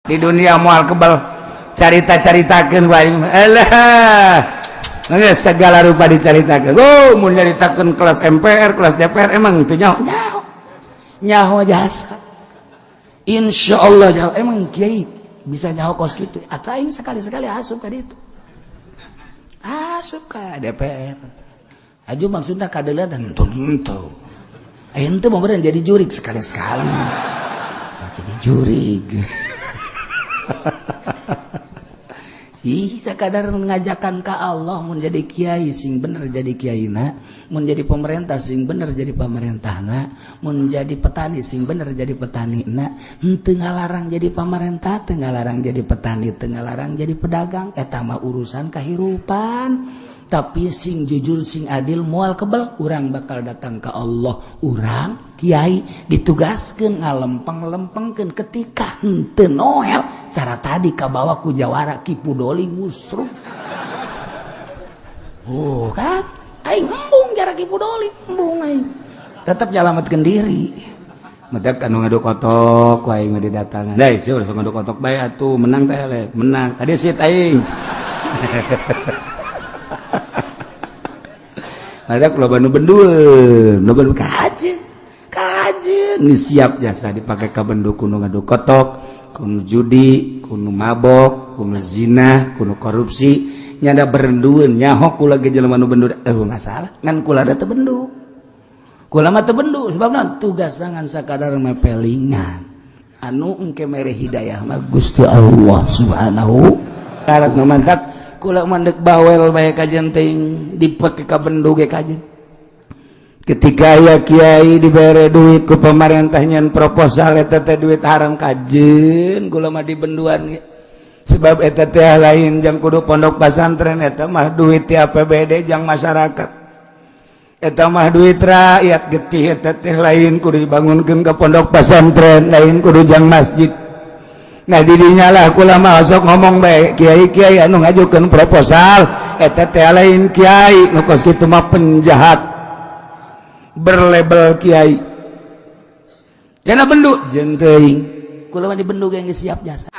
di dunia moal kebal carita-caritakeun wae segala rupa dicaritakeun. Mun nyaritakeun kelas MPR, kelas DPR emang teu nyaho jasa. Insyaallah jauh emang kiai bisa nyaho kos kitu. Atuh aing sekali-sekali asup ka ditu. Asup ka DPR. Aju maksudna kadeula dan henteu. Aing teh beneran jadi jurig sekali-sekali. Jadi jurig. Ih, sakadar ngajakan ka Allah mun jadi kiai sing bener jadi kiaina, mun jadi pemerintah sing bener jadi pemerintahna, mun jadi petani sing bener jadi petanina, henteu ngalarang jadi pemerintah, teu ngalarang jadi petani, teu ngalarang jadi pedagang, eta mah urusan kahirupan. Tapi sing jujur sing adil moal kebel urang bakal datang ke Allah. Urang kiai ditugaskeun ngalempeng-lempengkeun ketika henteu noel cara tadi kabawa ku jawara Kipu Doli musruk. Oh kan aing embung jara Kipu Doli embung aing tetep nyalametkeun diri. Medek anu ngadu kotok ku aing didatangan. Dai seueur sok ngadu kotok bae atuh menang teh le menang. Tadi sit aing. Ada loba nu bendul, nu bendul kajen, geus siap jasa dipakai ka bendu kuno ngadu kotok, kuno judi, kuno mabok, kuno zina, kuno korupsi, nyada berendueun nyaho kula ge jelema nu bendu. Masalah ngan kula da teu bendu. Kula mah teu bendu sebabna tugas ngan sakadar mepelingan. Anu engke mere hidayah mah Gusti Allah Subhanahu wa taala mantap. Kula mandek bawel bae kajen teuing dipake ka bendu ge kajen. Ketika aya kiai dibere duit ku pemerintah nyen proposal eta teh duit haram kajen, kula mah di benduan ge. Sebab eta teh lain jang kudu pondok pesantren, eta mah duit ti APBD jang masyarakat. Eta mah duit rakyat getih, eta teh lain kudu dibangunkeun ka pondok pesantren, lain kudu jang masjid. Nah didinya lah kula mah sok ngomong bae kiai-kiai anu ngajukeun proposal eta teh lain kiai nu kos kitu mah penjahat berlabel kiai. Cenah bendu jeung teuing kula mah di bendu ge geus siap jasa.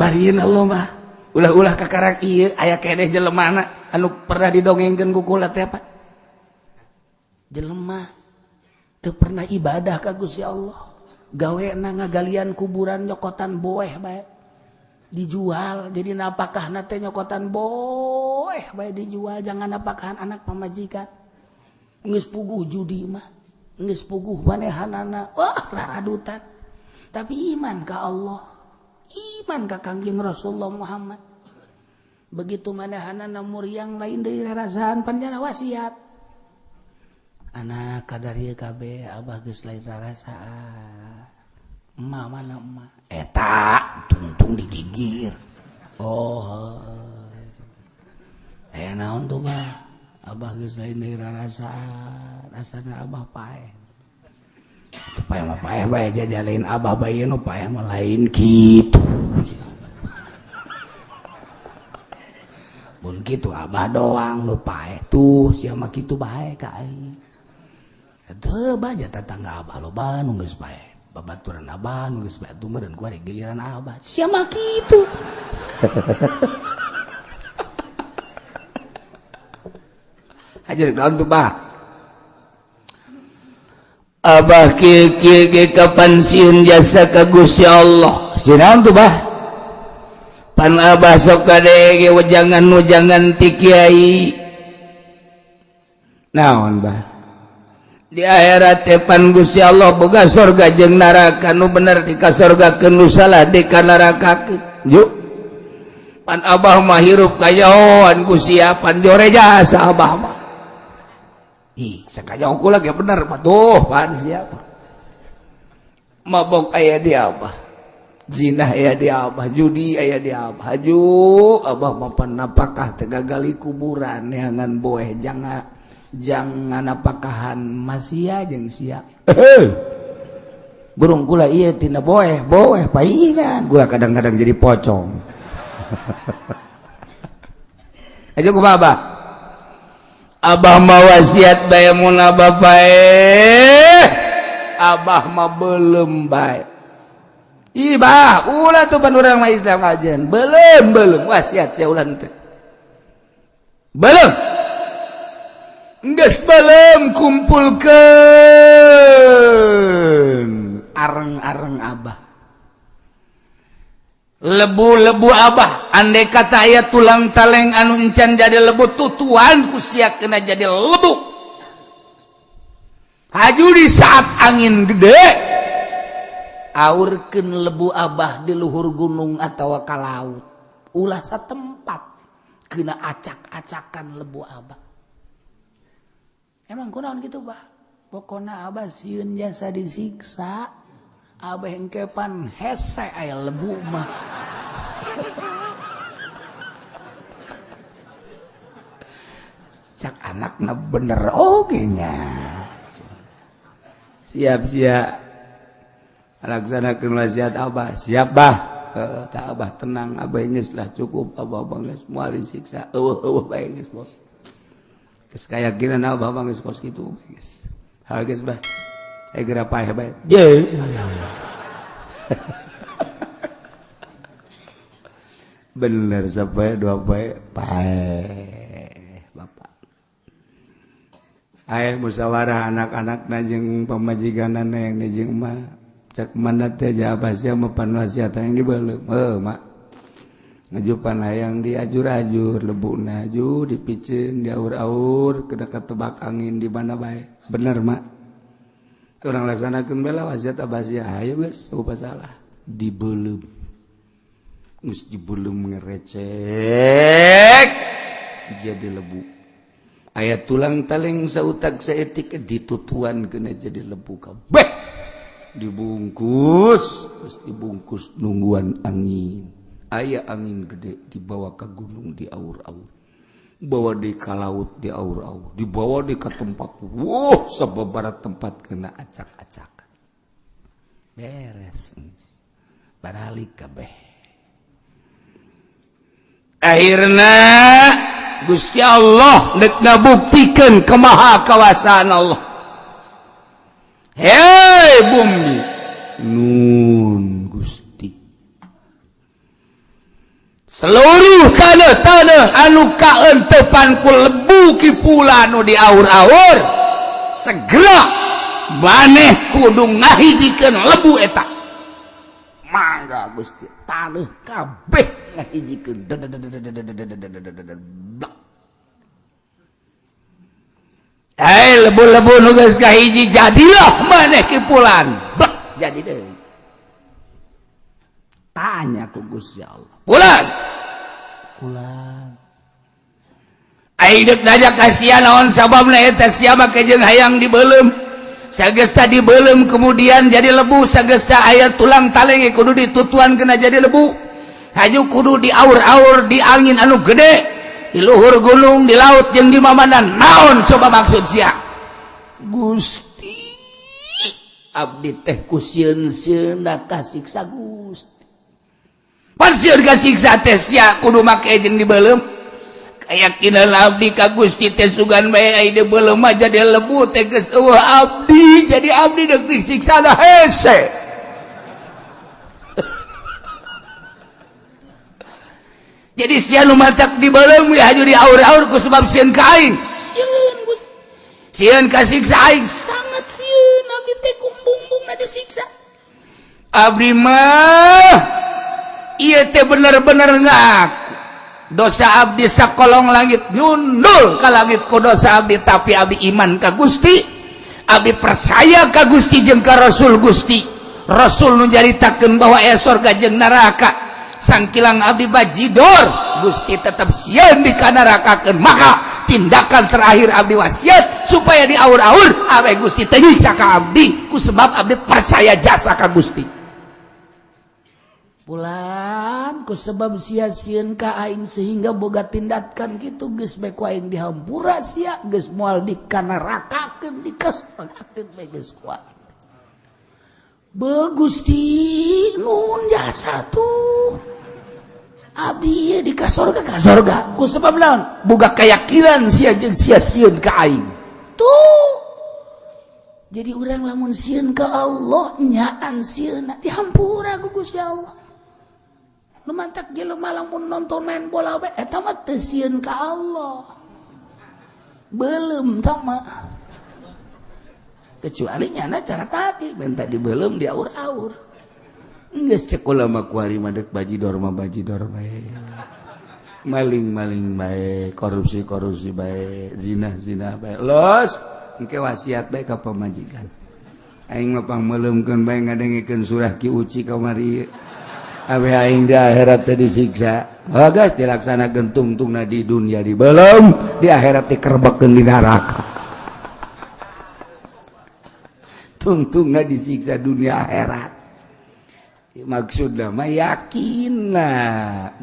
Barieun Allah mah ulah-ulah kakarak ieu aya keneh jelemana anu pernah didongengkeun ku kula teh apa? Jelema teu pernah ibadah ka Gusti Allah, gawena ngagalian kuburan nyokotan boeh bae dijual. Jadi napakahna teh nyokotan boeh bae dijual, jangan napakahan anak pamajikan. Geus puguh judi mah, geus puguh manehanana, wah raradutan. Tapi iman ka Allah, iman ka Kangjeng Rasulullah Muhammad. Begitu manehanana muriang lain dari rarasaan panjana wasiat. Anak kadar ieu kabeh abah geus lain rarasaan. Emak mana emak? Eta tungtung digigir. Oh. Naon tuh bah? Abah geus lain deui rarasaan. Rasana abah paeh. Paeh mah paeh bae jajaleun abah bae nu paeh mah lain kitu. Mun kitu abah doang nu paeh tuh sia mah kitu bae ka aing. Teu baja tetangga abah loba nu geus bae. Babaturan abah nu geus bae atuh meureun ku ari giliran abah. Sia mah kitu. Hajar daun tuh bah. Abah kieu ge kapan sieun jasa ka Gusti Allah. Sinaon tuh bah? Pan abah sok kade ge wejangan ti kiai. Naon bah? Di akhirat tepan Gusti Allah boga surga jeung neraka, nu bener di ka surgakeun, nu salah di ka nerakakeun. Juk pan abah mah hirup kayahoan Gusti pan jore jasa abah mah. Ih sakajaho kula ge bener patuh pan siapa. Mabok aya di abah, zina aya di abah, judi aya di abah. Aju abah mah pan napakah teu gagali kuburan neangan boeh jangan apakahan masia jeung sia. Burung kula ieu tina boeh paingan. Kula kadang-kadang jadi pocong. Aja ku babah. Abah mah wasiat bae mun Bapak Abah mah belum bae. Ibah, ulah tuh pan urang mah Islam kajian. Belum wasiat saya ulah teh. Belum. Geus belum kumpulkeun areng-areng Abah. Lebu-lebu Abah, andai kata aya tulang taleng anu encan jadi lebu tutuan ku sia kena jadi lebu. Haju di saat angin gede, aurkeun lebu Abah di luhur gunung atawa ka laut. Ulah satempat kena acak-acakan lebu Abah. Emang kunaon gitu, Pak? Pokona Abah sieun jasa disiksa. Abah engkepan hese aya lebu mah. Cak anakna bener oge nya. Siap-siap. Laksanakeun wasiat Abah. Siap, Bah. Tak Abah tenang, Abah geus lah cukup, Abah geus moal disiksa. Eueuh bae geus, Bos. Geus kayakinan Abah geus kos kitu, geus. Ha geus, Bah. Egera paeh bae. Je. Bener sampai dua paeh Bapak. Aya musyawarah anak-anakna jeung pamajikanana yang di jeung mah. Cak mana teh Abah sia mepan wasiat yang dibeuleum. Mak. Ngajupan hayang diajur-ajur lebuna aju dipicieun diaur-aur kedah ketebak angin di mana bae. Bener, Mak. Orang laksanakeun bela wasiat Abah sia hayu geus eueuh salah dibeuleum geus dibeuleum ngerecek jadi lebu aya tulang taleng sautag saeutik ditutuan kena jadi lebu kabeh dibungkus geus dibungkus nungguan angin aya angin gede dibawa ka gunung diaur-aur bawa di ka laut di aur-aur dibawa di ka tempat sababarat tempat kena acak-acakan beres baralik kabeh akhirna Gusti Allah nek ngabuktikeun kemaha kawasaan Allah hei bumi nun Gusti seluruh tanah anu kaentepan ku lebu kipula anu diaur-aur segera maneh kudu ngahijikeun lebu eta mangga Gusti tanah kabeh ngahijikeun lebu-lebu nu geus kahiji jadilah maneh kipulan jadi deui tanya ku Gusti Allah pulang aidek daja kasihan naon sababna eta sia make jeung hayang dibeuleum sagesta dibeuleum kemudian jadi lebu sagesta aya tulang taleng kudu ditutuan kena jadi lebu haju kudu diaur-aur di angin anu gede di luhur gunung di laut jeung di mamanan naon coba maksud sia Gusti abdi teh ku sieun-sieun kasiksa Gusti pan sieun kasiksa teh sia kudu make jeung dibeuleum keyakinan abdi ka Gusti teh sugan bae ai dibeuleum mah jadi lebu teh geus eueuh abdi jadi abdi deuk disiksa da hese jadi sia nu matak dibeuleum ya haju diaur-aur ku sebab sieun ka aing sieun Gusti sieun kasiksa aing sangat sieun abdi teh kumbung-bungna disiksa abdi mah ieu teh bener-bener ngaku dosa abdi sakolong langit nyundul ka langit ku dosa abdi tapi abdi iman ka Gusti abdi percaya ka Gusti jeung ka Rasul Gusti Rasul nu nyaritakeun bahwa aya surga jeung neraka sangkilang abdi bajidor Gusti tetap sieun di ka nerakakeun maka tindakan terakhir abdi wasiat supaya diaur-aur awe Gusti teh nyiksa ka abdi ku sebab abdi percaya jasa ka Gusti pulan ku sebab sia-sieun ka aing sehingga boga tindakan kitu geus bae ku aing dihampura sia geus moal dikanarakakeun dikaspakeun bae geus ku aing be Gusti nun jasa tuh abdi di kasorga ku sebab naon boga keyakinan sia jeung sia sieun ka aing tuh jadi urang lamun sieun ka Allah nyaan sieunna dihampura ku Gusti Allah nu mantak jelema lamun nonton main bola we eta mah teu sieun ka Allah belum tama kecuali nyana cara tadi minta dibelum diaur-aur geus cek ulama kuari madek bajidor mah bajidor bae maling-maling bae korupsi bae zina bae los engke wasiat bae ka pamajikan aing mah pangmeuleumkeun bae ngadengikeun surah Ki Uci kamari awe aing di akhirat teh disiksa bagas dilaksanakeun tungtungna di dunia dibelum di akhirat dikerbekkeun di neraka tungtungna disiksa dunia akhirat maksudna mah yakin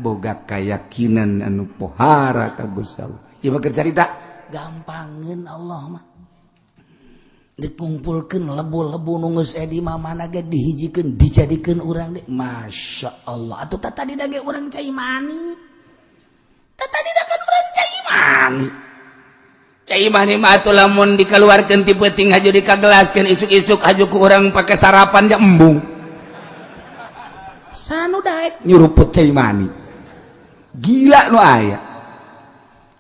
boga keyakinan anu pohara ka Gusti Allah ieu mah carita gampangeun Allah mah dikumpulkeun lebu-lebu nu geus edi mamana ge dihijikeun dijadikeun urang de masya Allah atuh tadi dage urang cai mani tadi dakan urang cai mani mah atuh lamun dikeluarkeun ti peuting haju dikagelaskeun isuk-isuk haju ku urang pake sarapan ge embung sanu daek nyuruput cai mani gila nu aya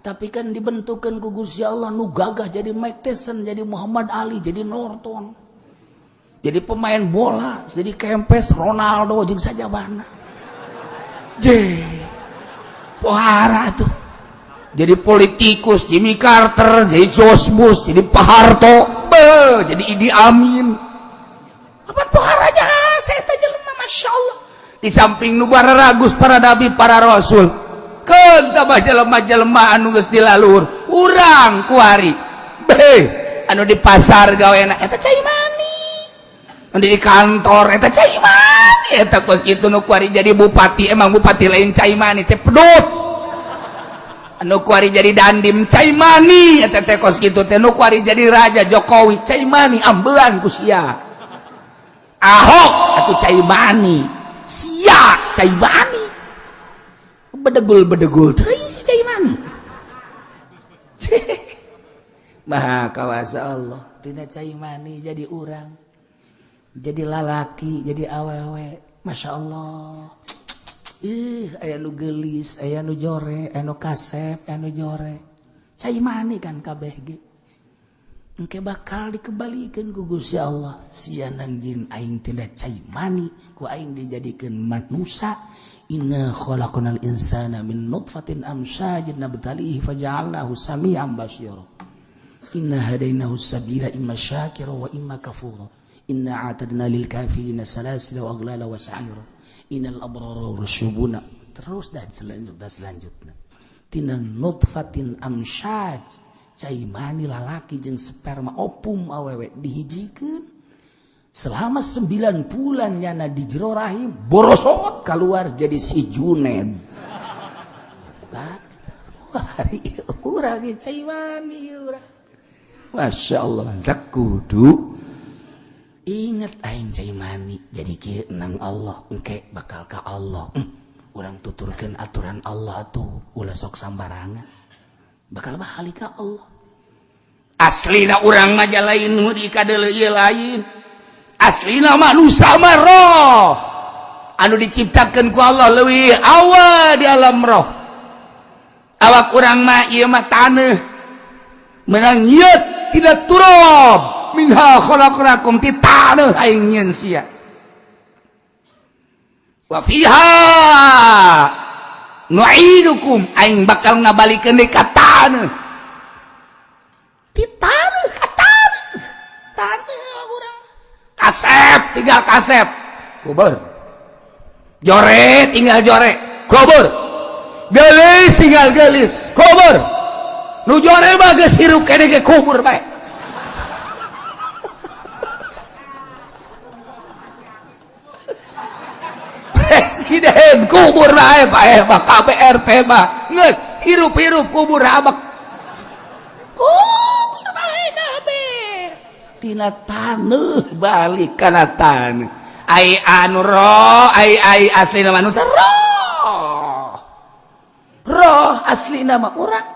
tapi kan dibentukeun ku Gusti Allah nu gagah jadi Mike Tyson jadi Muhammad Ali jadi Norton jadi pemain bola jadi kempes Ronaldo jeung sajabana pohara tuh jadi politikus Jimmy Carter jadi George Bush jadi Pak Harto jadi Idi Amin apa pohara jasa eta jelema masya Allah di samping nu bararagus para nabi para rasul keun tabah jelema-jelema anu geus dilalur urang kuari anu di pasar gaweana eta cai mani anu di kantor eta cai mani eta kos kitu nu kuari jadi bupati emang bupati lain cai mani cepedut anu kuari jadi dandim cai mani eta teh kos kitu teh nu kuari jadi raja Jokowi cai mani ambelan ku sia Ahok atuh cai mani sia cai mani bedegul teuing si cai mani maha kawasa Allah tina cai mani jadi urang jadi lalaki jadi awewe masya Allah aya nu geulis aya nu jore aya nu kasep aya nu jore cai mani kan kabeh ge engke bakal dikebalikeun ku Gusti Allah sia nangjin aing tina cai mani ku aing dijadikeun manusia inna khalaqnal insana min nutfatin amsyajin nabtalihi faja'alnahu sami'an basyira inna hadainahu sabila imma syakira wa imma kafura inna a'tadna lil kafirina salasila wa aghlala wa sa'ira innal abrara yushubuna terus dan selanjutnya tina nutfatin amsyaj cai mani lalaki jeung sperma opum awewe dihijikeun selama 9 bulan nyana di jero rahim borosot keluar jadi si Juned kan hari urang cai mani urang masya Allah dak kudu ingat aing cai mani jadi kieu nang Allah engke bakal ka Allah urang tuturkeun aturan Allah tuh ulah sok sambarangan bakal bali ka Allah aslina urang mah lain nu dikadeuleu ieu lain aslina manusia mah roh anu diciptakeun ku Allah leuwih awal di alam roh awak urang mah ieu mah taneuh menang nyieut tina turab minha khalaqnakum ti taneuh aing nyieun sia wa fiha nu'idukum aing bakal ngabalikeun deui ka taneuh ti taneuh ka taneuh urang kasep tinggal kasep kubur jore tinggal jore kubur gelis tinggal gelis kubur nu jore mah geus hirup kene ge kubur bae presiden kubur bae mah KPRT mah geus hirup-hirup kubur abak kubur bae kabeh tina taneuh balik kana taneuh ai anu roh ai aslina manusia roh roh asli nama orang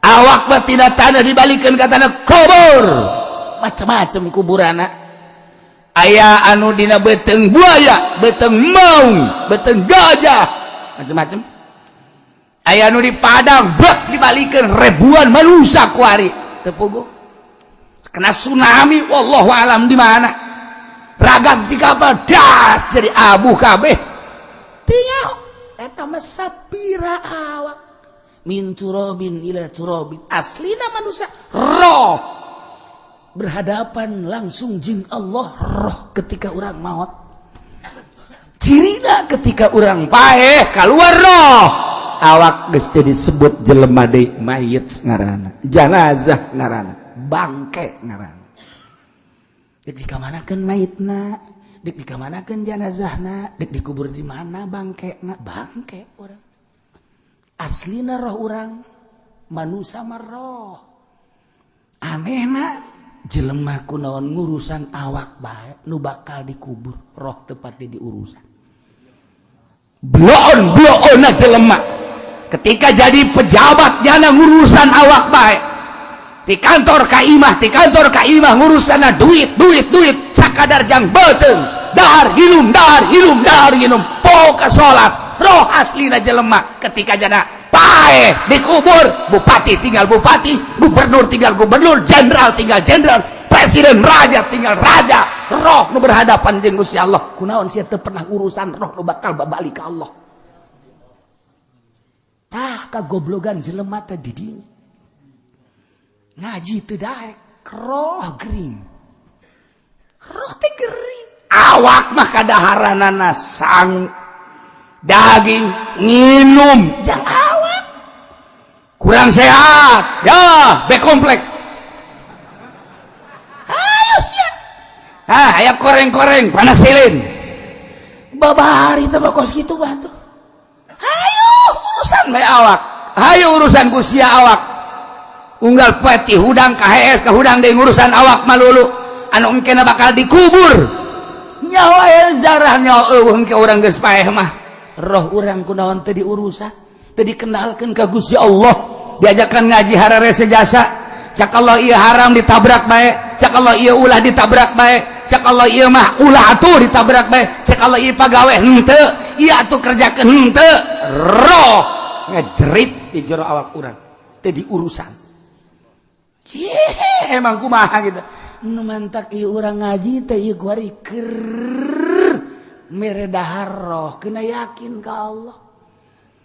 awak batina tanah dibalikin ke tanah kubur macam-macam kuburana aya anu dina beteng buaya beteng maung beteng gajah macam-macam aya anu di Padang bek dibalikin ribuan manusia kuari tepugu kena tsunami wallahu alam di mana ragag di kapal das jadi abu kabeh tiap eta mah sapira awak min turabin ila turabin aslina manusia roh berhadapan langsung jeung Allah roh ketika orang maut cirina ketika orang paeh keluar roh awak geus teu disebut jelema deui mayit ngaranna janazah ngaranna bangke ngaranna dek dikamanakeun mayitna dek dikamanakeun janazahna dek dikubur di mana bangkena bangke urang aslina roh urang manusia mah roh anehna jelema kunaon ngurusan awak bae nu bakal dikubur roh tepatnya diurusan bloon jelema ketika jadi pejabat jana ngurusan awak bae di kantor kaimah ngurusanna duit sakadar jang beuteung dahar hilum poka salat roh aslina jelema ketika jana paeh dikubur bupati tinggal bupati gubernur tinggal gubernur jenderal tinggal jenderal presiden raja tinggal raja roh nu berhadapan jeung Gusti Allah kunaon sia teu pernah urusan roh nu bakal babalik ka Allah tah kagoblogan jelema teh di dieu ngaji teu daek roh gering roh teh gering awak mah kadaharanana sang daging nginum jang awak kurang sehat ya be komplek ayo sia aya koreng-koreng panasilin babahari teh kos kitu batu ayo urusan bae awak ayo urusan ku sia awak unggal peti hudang ka HS ka hudang deui urusan awak malulu anu engkena bakal dikubur nyawa zarah nyawa eueuh ke urang geus paeh mah roh urang kunaon teu diurusan teu dikenalkeun ka Gusti Allah diajakan ngaji harare sejasa cak Allah ieu haram ditabrak bae cak Allah ieu ulah ditabrak bae cak Allah ieu mah ulah atuh ditabrak bae cak Allah ieu pagawe henteu ieu atuh kerjakeun henteu roh ngejerit di jero awak urang teu diurusan cie emang kumaha gitu nu mantak ieu urang ngaji teh ieu kuari keur mere dahar roh kena yakin ka Allah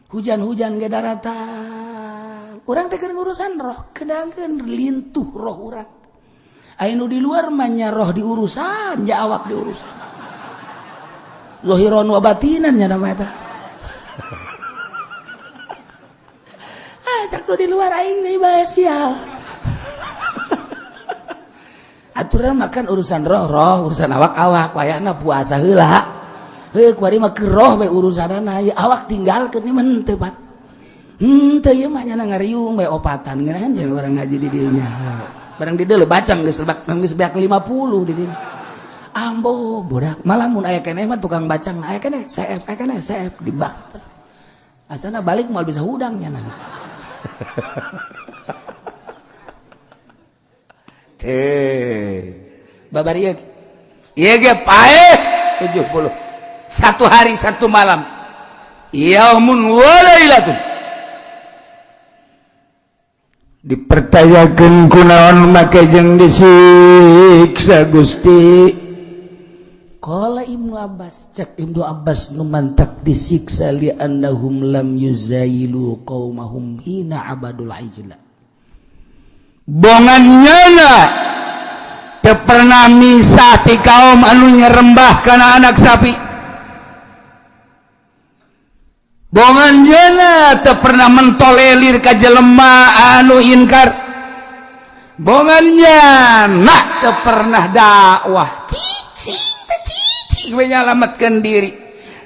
hujan-hujan ge daratan urang teh keur ngurusan roh kedangeun lintuh roh urang aya nu di luar mah nya roh diurusan nya awak diurusan zahiran wa batinan nya nama eta cak nu di luar aing deui bae sial aturan makan urusan roh urusan awak wayahna puasa heula kuari mah keur roh bae urusanana ya awak tinggalkeun ieu mah teu pat teu ieu mah nya ngariung bae opatan ngeunaheun jeung urang ngaji di dieu nya barang di dieu bacang geus beak 50 di dieu ambo budak malah mun aya keneh mah tukang bacang aya keneh CF di bak asana balik moal bisa hudang nya na babarieu ieu ge paeh 70 satu hari satu malam yaumun wa lailatun dipertayakeun kunaon make jeung disiksa Gusti qala Ibnu Abbas cek Ibnu Abbas nu mantak disiksa li annahum lam yuzailu qaumahum hina abadul ijla bongannyana teu pernah misah ti kaum anu nyerembah kana anak sapi bongannyana teu pernah mentolelir ka jelema anu inkar bongannyana teu pernah dakwah cicing we nyalametkeun diri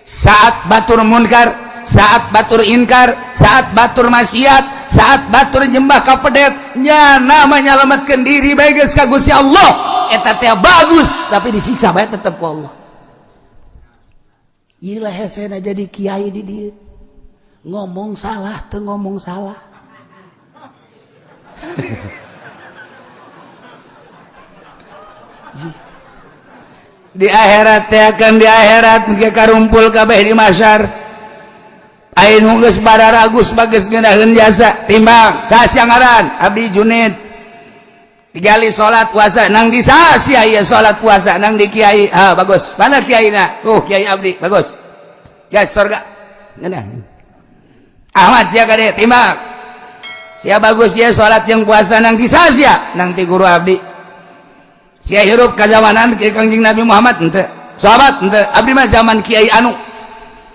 saat batur munkar saat batur inkar saat batur maksiat saat batur nyembah ka pedet nya nama nyalametkeun diri bae geus ka Gusti Allah eta teh bagus tapi disiksa bae tetep ku Allah ieu hesena jadi kiai di dieu ngomong salah teu ngomong salah. Di akhirat teh akan di akhirat ge karumpul kabeh di masyar. Ain geus badar Agus bageus ngeunaheun jasa timbang sasya ngaran abdi Junid. Tigali salat puasa nang di sasya ieu salat puasa nang di kiai. Ah bagus. Mana kiaina? Kiai abdi bagus. Guys surga. Ngeunah. Ahmad sia kade timbang. Sia bagus ieu salat jeung puasa nang di sasya nang ti guru abdi. Sia hirup ka zamanan Kangjeng Nabi Muhammad henteu. Sahabat henteu. Abdi mah zaman kiai anu.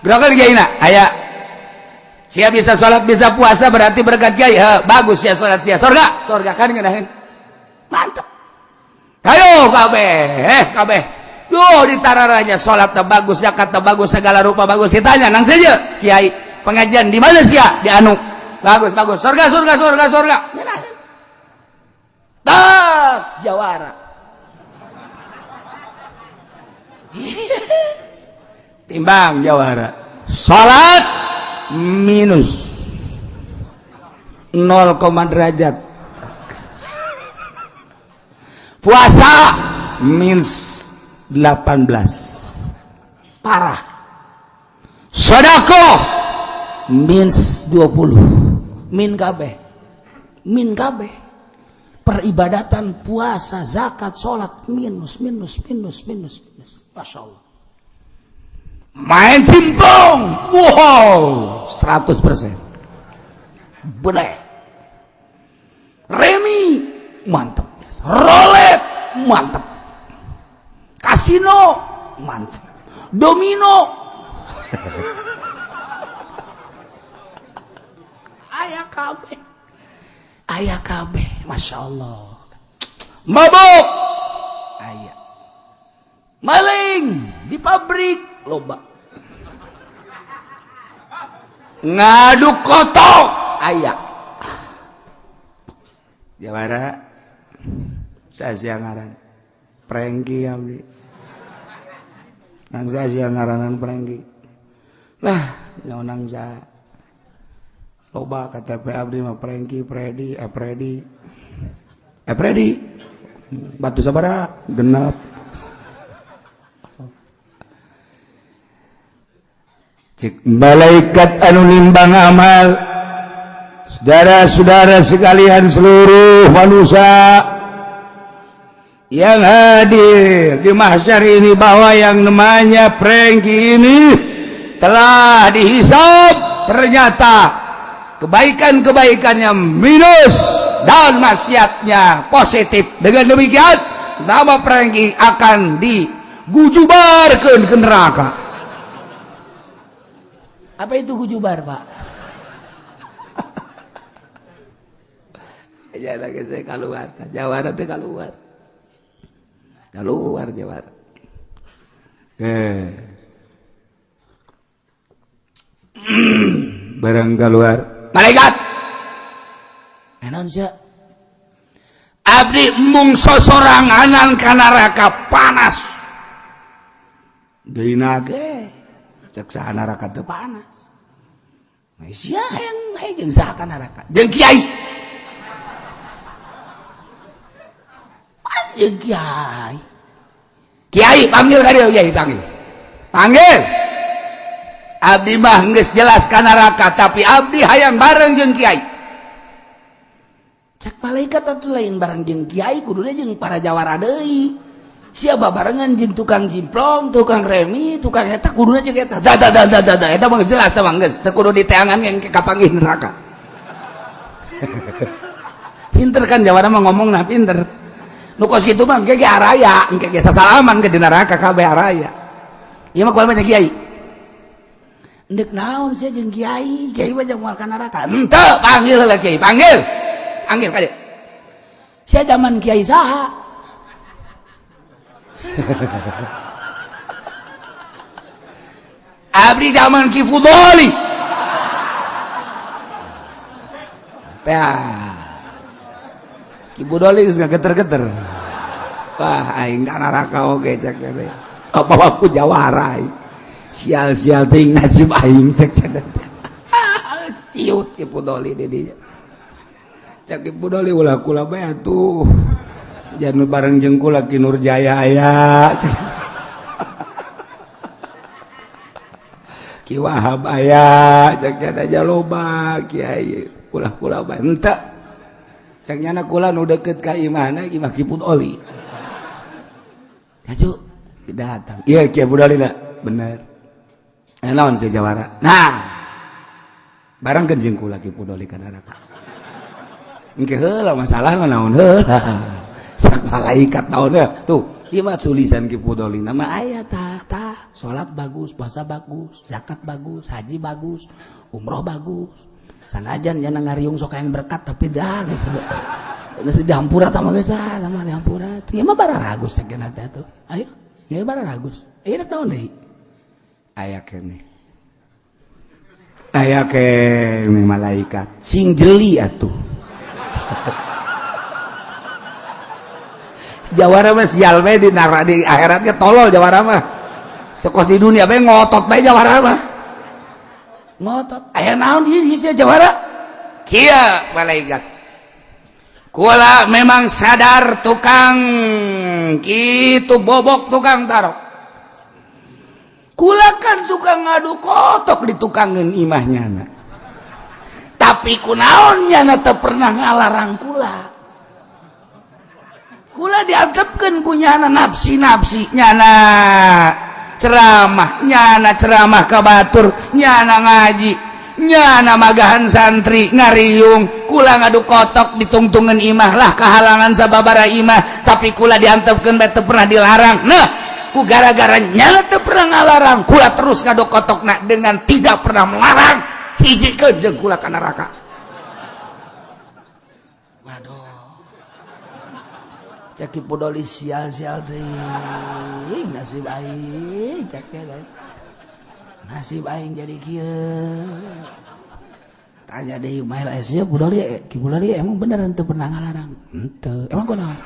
Gerakan kiaina aya. Sia bisa sholat bisa puasa berarti berkat kiai. Bagus ya sholat sia surga kan ngeunaheun. Mantap. Kayo kabeh yo ditararanya sholat teh bagus zakat teh bagus segala rupa bagus ditanya nang saja kiai pengajian di mana sia di anu bagus surga ngeunaheun. Tak jawara. Timbang jawara. Sholat minus 0, derajat. Puasa minus 18. Parah. Sedekah minus 20. Min kabeh. Peribadatan puasa, zakat, salat minus. Masya Allah. Main simpong, wow, 100%. Bener. Remi, mantap. Roulette, mantap. Kasino, mantap. Domino, ayah kabeh, masya Allah. Mabuk, ayah. Maling di pabrik, loba. Ngadu kotok aya jawara sasya ngaran Prengki abdi nang sasya ngaranan Prengki lah nyaunang sa loba KTP abdi mah Prengki Predi batu sabaraha genep. Cik malaikat anu nimbang amal, saudara-saudara sekalian seluruh manusia yang hadir di mahsyar ini bahwa yang namanya Prengki ini telah dihisab, ternyata kebaikan-kebaikannya minus dan maksiatnya positif. Dengan demikian nama Prengki akan digujubarkeun ke neraka. Apa itu gujubar, Pak? Ya lagi saya keluar, jawara teh keluar jawara. Barang keluar, malaikat. Naon sia? Abdi mung sosoranganan ka neraka panas. Deuna ge cek saha neraka teu panas. Sia hayang jeung saha ka neraka? Jeung kiai. Jeung kiai panggil ka dieu kiai panggil. Abdi mah geus jelas ka neraka tapi abdi hayang bareng jeung kiai. Cek malaikat atuh lain bareng jeung kiai kuduna jeung para jawara deui. Sia babarengan jeung tukang jimplong, tukang remi, tukang eta kuduna jeung eta. Da eta mah jelas teh mah geus teu kudu diteangan yang kapanggih neraka. Pinter kan jawara mah ngomongna pinter. Nu kos kitu mah engke ge araya, engke ge sasalaman ke di neraka kabeh araya. Ieu mah kumaha kiai. Endek naon sia jeung kiai, kiai mah jeung moal ka neraka. Henteu, panggil heula kiai, panggil ka dieu. Sia zaman kiai saha? Abdi zaman Ki Fudoli. Ki Fudoli geus geter-geter. Wah, aing ka neraka oge cek teh. Apa aku jawara. Sial-sial ting nasib aing cek teh. ciut Ki Pudoli di dinya cak Ki Pudoli ulah kula bae atuh jangan bareng jeung kula Ki Nurjaya aya Ki Wahab aya cak ada jaloba kiai ulah kula bae henteu cak nyana kula nu deukeut ka imahna imah Ki Pudoli aju datang iya Ki Pudoli bener naon si Jawara nah barang jeung kula Ki Pudoli ka neraka engke heula masalah naon heula sak malaikat naon tuh ieu mah tulisan Ki Pudoli nama aya tah salat bagus puasa bagus zakat bagus haji bagus umroh bagus sanajan nya ngariung sok yang berkat tapi dah geus dihampura tah mah geus mah dihampura ieu mah bara ragus sakeuna teh tuh ayo ieu bara ragus ieu naon deui aya keneh malaikat sing jeli atuh Jawara mah sial bae di akhirat ge tolol Jawara mah sekos di dunia bae ngotot bae Jawara mah ngotot aya naon ieu sia Jawara kieu malaikat kula memang sadar tukang kitu bobok tukang tarok kula kan tukang ngadu kotok di tukangeun imahnyana tapi kunaon nyana teu pernah ngalarang kula diantepkeun ku nyana nafsi nyana ceramah ka batur nyana ngaji nyana magahan santri ngariung kula ngadu kotok ditungtungeun imah lah kahalangan sababaraha imah tapi kula diantepkeun bae teu pernah dilarang nah ku gara-gara nyana teu pernah ngalarang kula terus ngadu kotokna dengan tidak pernah melarang hijikeun jeung kula ka neraka cak Ki Pudoli sial deui nasib aing cak nasib aing jadi kieu tanya deui Mail Asia Ki Pudoli emang beneran teu pernah ngalarang henteu emang kunaon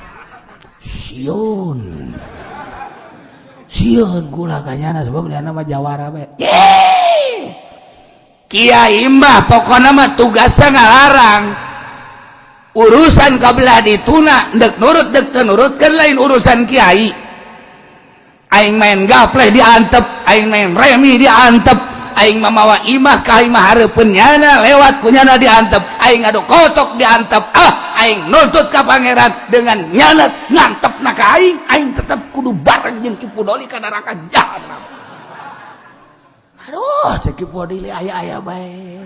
sieun kula kanyana sebab dia nama Jawara bae kiai mah pokona mah tugasna ngalarang urusan kabelah dituna dek nurut dek tenurutkan lain urusan kiai aing main gapleh diantep aing main remi diantep aing mamawa imah ka imah hareupeun nyana lewat kunyana diantep aing adu kotok diantep aing nuntut ka pangeran dengan nyana ngantepna ka aing tetep kudu bareng jeung Ki Pudoli ka neraka jahanam aduh cek Ki Pudoli aya bae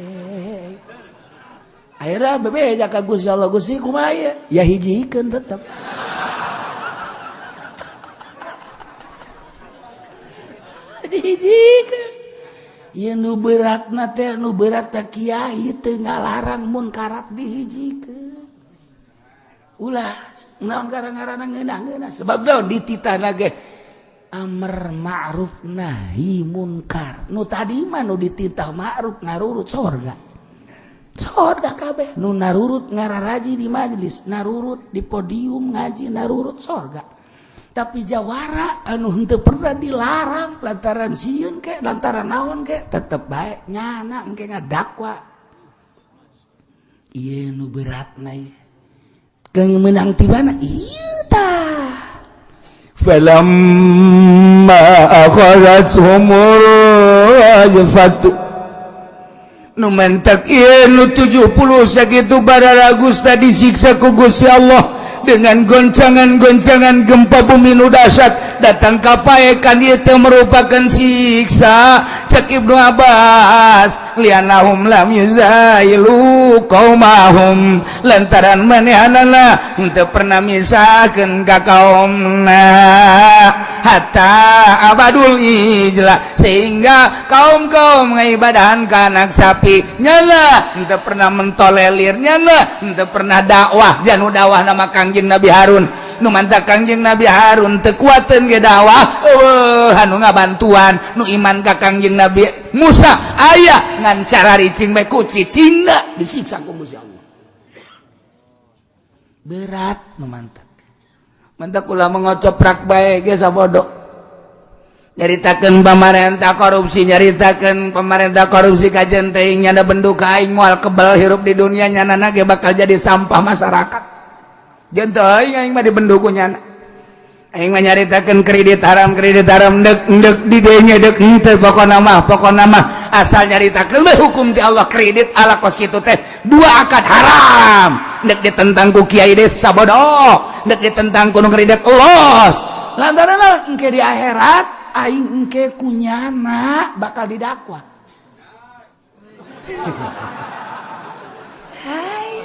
akhirnya bebe jaka Gusti Allah Gusti kumaha ya hijikeun tetep dihijikeun ieu nu beratna teh nu berat teh kiai teu ngalarang munkarat dihijikeun ulah naon garang-garana ngeunah-ngeunah sebab naon dititahna ge amr ma'ruf nahi munkar nu tadi mah nu dititah ma'ruf ngarurut surga kabeh nu narurut ngararaji di majelis narurut di podium ngaji narurut sorga tapi Jawara anu henteu pernah dilarang lantaran sieun ke lantaran naon ke tetep bae nyana engke ngadakwa ieu nu beratna keung meunang tibana ieu tah falamma akhadhat humur ajfatu nu mentek ieu nu 70 sakitu barara Gusta disiksa ku Gusti Allah dengan goncangan-goncangan gempa bumi nu dahsyat datang kapaekan ieu teh merupakan siksa cek Ibnu Abbas lianahum lam yuzailu qaumahum lantaran manehanana henteu pernah misahkeun ka kaumna hatta abadul ijla sehingga kaum-kaum ngibadahan ka anak sapi nyala henteu pernah mentolelir nyala henteu pernah dakwah janu dakwah nama Kangjeng Nabi Harun nu mantap Kangjeng Nabi Harun teu kuateun ge dakwah anu ngabantuan nu iman ka Kangjeng Nabi Musa aya ngan cara ricing bae ku cicingna disiksa ku Gusti Allah berat nu mantap ulama ngocoprak bae ge sabodo nyaritakeun pamarentah korupsi, nyaritakeun pemerintah korupsi ka jeung teuing nyana benduk ka aing moal kebal hirup di dunia nyanana ge bakal jadi sampah masyarakat. Jeung teu aing mah dibenduk ku nyana. Aing mah nyaritakeun kredit haram deuk di dieu nya deuk henteu pokona mah asal nyaritakeun we hukum ti Allah kredit ala kos kitu teh dua akad haram. Deuk ditentang ku kiai desa bodoh, deuk ditentang ku nu kredit los. Lantaran engke di akhirat aing engke kunyana bakal didakwa. Hai.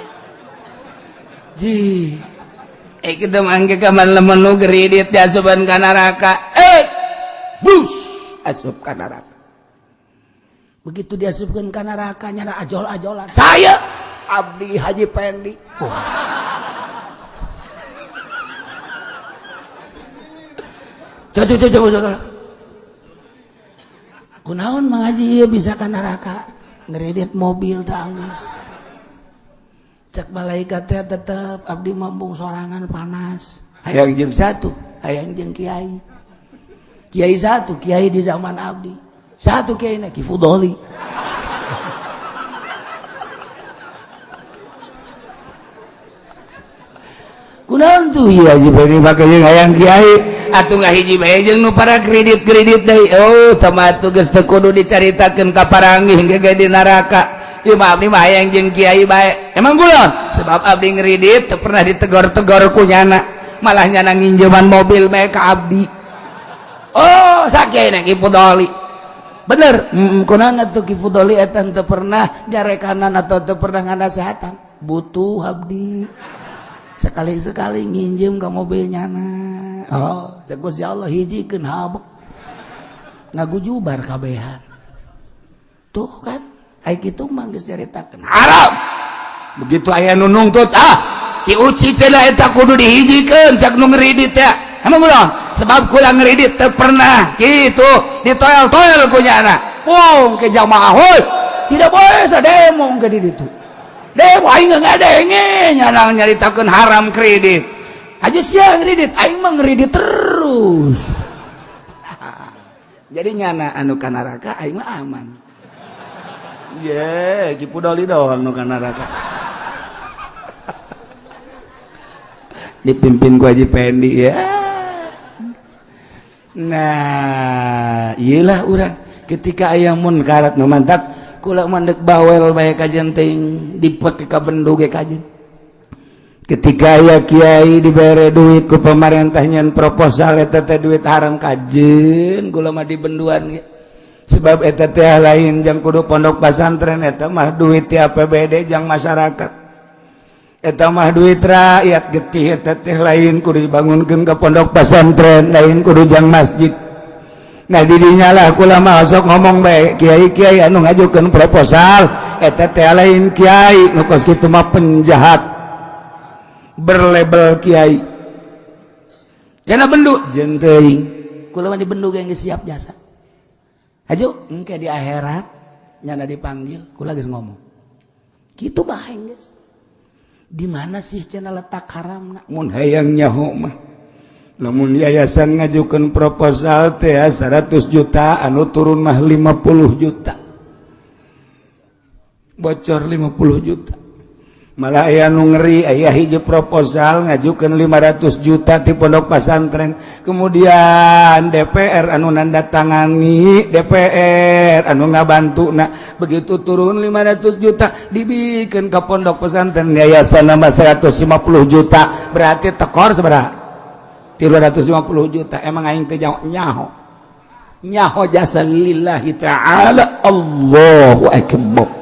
Ji. Kita mangke kaman lemon nu kredit diasupan ka neraka. Bus asup ka neraka. Begitu diasupkeun ka neraka nyana ajol-ajolan. Saya abdi Haji Pendi. Coba. Kunaon Mang Haji ieu bisa ka neraka ngredit mobil teh anggeus. Cek malaikat teh tetep abdi mambung sorangan panas. Hayang jeung satu, hayang jeung kiai. Kiai satu, kiai di zaman abdi. Satu kiai na Ki Fudoli. Kunaon tuh ieu Haji Bani make jeung hayang kiai atuh ngahiji bae jeung nu para kredit deui. Oh, tamatu geus teu kudu dicaritakeun ka paranggih ge di neraka. Ieu mah abdi mah hayang jeung kiai bae. Emang kulon sebab abdi ngredit teu pernah ditegor-tegor ku nyana, malah nyana nginjeman mobil bae ka abdi. Oh, sakieu na Ki Fudoli. Bener, kunaon atuh Ki Fudoli eta teu pernah jarekanan atau teu pernah nganasehatan. Butuh abdi. Sekali-sekali nginjem ke mobil nyana. Oh, cek Gusti Allah hijikeun habek. Ngagujubar kabehan. Tuh kan, ai kitu mah geus nyaritakeun haram. Begitu aya nu nungtut, Ki Uci cenah eta kudu dihijikeun cak nu ngredit ya. Emang kunaon? Sebab kula ngredit teu pernah kitu ditoel-toel ku nyana. Wong ke jamaah heuh. Tidak boleh sademo ke di ditu. Deh, aing ngadenge nyana nyaritakeun haram kredit. Aja sia kredit, aing mah ngredit terus. Jadi nyana anu ka neraka aing mah aman. Ye, Ki Fudoli doang nu ka neraka. Dipimpin ku Haji Pendi ya. Nah, iyalah urang ketika aya munkarat nu mantap kula mandek bawel bae kajen teuing dipake ka bendug ge kajen. Ketika aya kiai dibere duit ku pemerintah nyen proposal eta teh duit haram kajen, kula mah di benduan ge. Sebab eta teh lain jang kudu pondok pesantren, eta mah duit ti APBD jang masyarakat. Eta mah duit rakyat getih, eta teh lain kudu dibangunkeun ka pondok pesantren, lain kudu jang masjid. Nah didinya lah kula mah sok ngomong bae kiai-kiai anu ngajukeun proposal eta teh lain kiai nu kos kitu mah penjahat berlabel kiai. Cenah bendu jeung teuing kula mah di bendu ge geus siap jasa. Aju engke di akhirat nyana dipanggil kula geus ngomong. Kitu bae geus. Di mana sih cenah letak haramna? Mun hayang nyaho mah lamun yayasan ngajukeun proposal teh 100 juta anu turun mah 50 juta. Bocor 50 juta. Malah aya nu ngeri aya hiji proposal ngajukeun 500 juta ti pondok pesantren. Kemudian DPR anu nandatangani, DPR anu ngabantuna begitu turun 500 juta dibikeun ka pondok pesantren yayasan nama 150 juta. Berarti tekor sabaraha? 350 juta. Emang aing teh nyaho jasa lillahi ta'ala. Allahu akbar.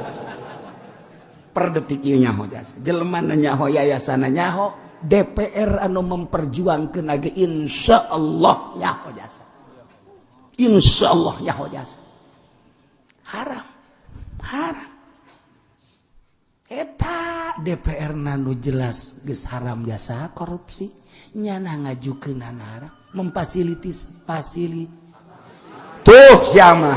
Per detik ieu nyaho jasa jelema nyaho yayasan nyaho DPR anu memperjuangkeun age insyaallah nyaho jasa, insyaallah nyaho jasa. Haram eta DPR nanu jelas geus haram jasa korupsi nyana ngajukeun haram memfasilitis tuh siapa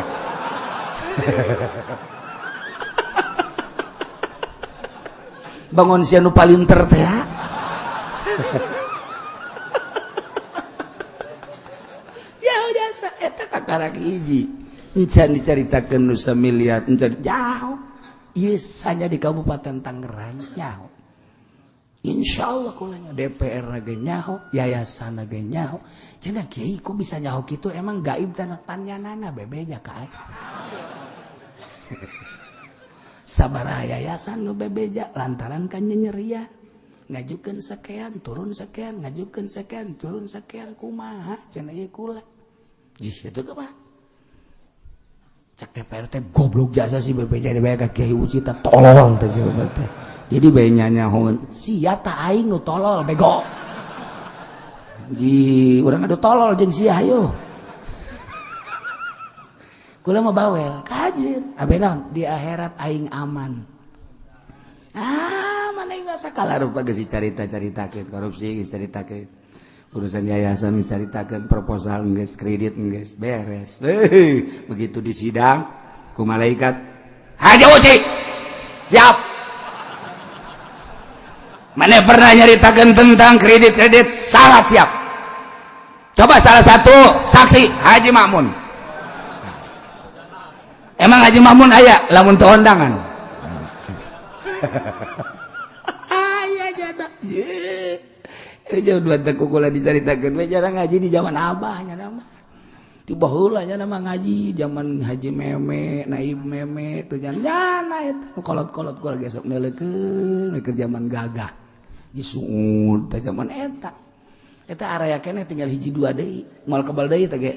bangun sia nu palinter teh ya udah jasa eta kakarak hiji encan dicaritakeun nu samiliar encan jauh ieu saja di Kabupaten Tangerang nyaho insyaallah kulanya DPR ge nyaho yayasan ge nyaho cenah kiai kok bisa nyaho kitu emang gaib tanah panyanana bebeja ka sabaraha yayasan nu bebeja lantaran kan nyerian ngajukeun sakean turun sakean ngajukeun sakean turun sakean kumaha cenah ieu kula jih eta mah cak DPR teh goblok jasa si bebeja bae ka Kiai Ucita tolol teh teh jadi bae nyanyahoun sia tah aing nu tolol bego ji urang adu tolol jeung sia ayo kula mah bawel kajin abenaon di akhirat aing aman mana enggak sakala rupa geus dicarita-caritakeun korupsi geus dicaritakeun urusan yayasan geus dicaritakeun proposal geus kredit geus beres begitu di sidang ku malaikat Haji Uci siap mana pernah nyaritakeun tentang kredit sangat siap coba salah satu saksi Haji Makmun emang Haji Makmun aya lamun teu undangan aya jada jauh dua teku kula dicaritakeun we jarang ngaji di zaman abahnya nama tiba heula nya nama ngaji zaman Haji Meme Naib Meme teu nyana eta kolot-kolot kula gesok neulekeun ke zaman gagah di suud teh zaman eta araya keneh tinggal hiji dua deui moal kebal deui teh ge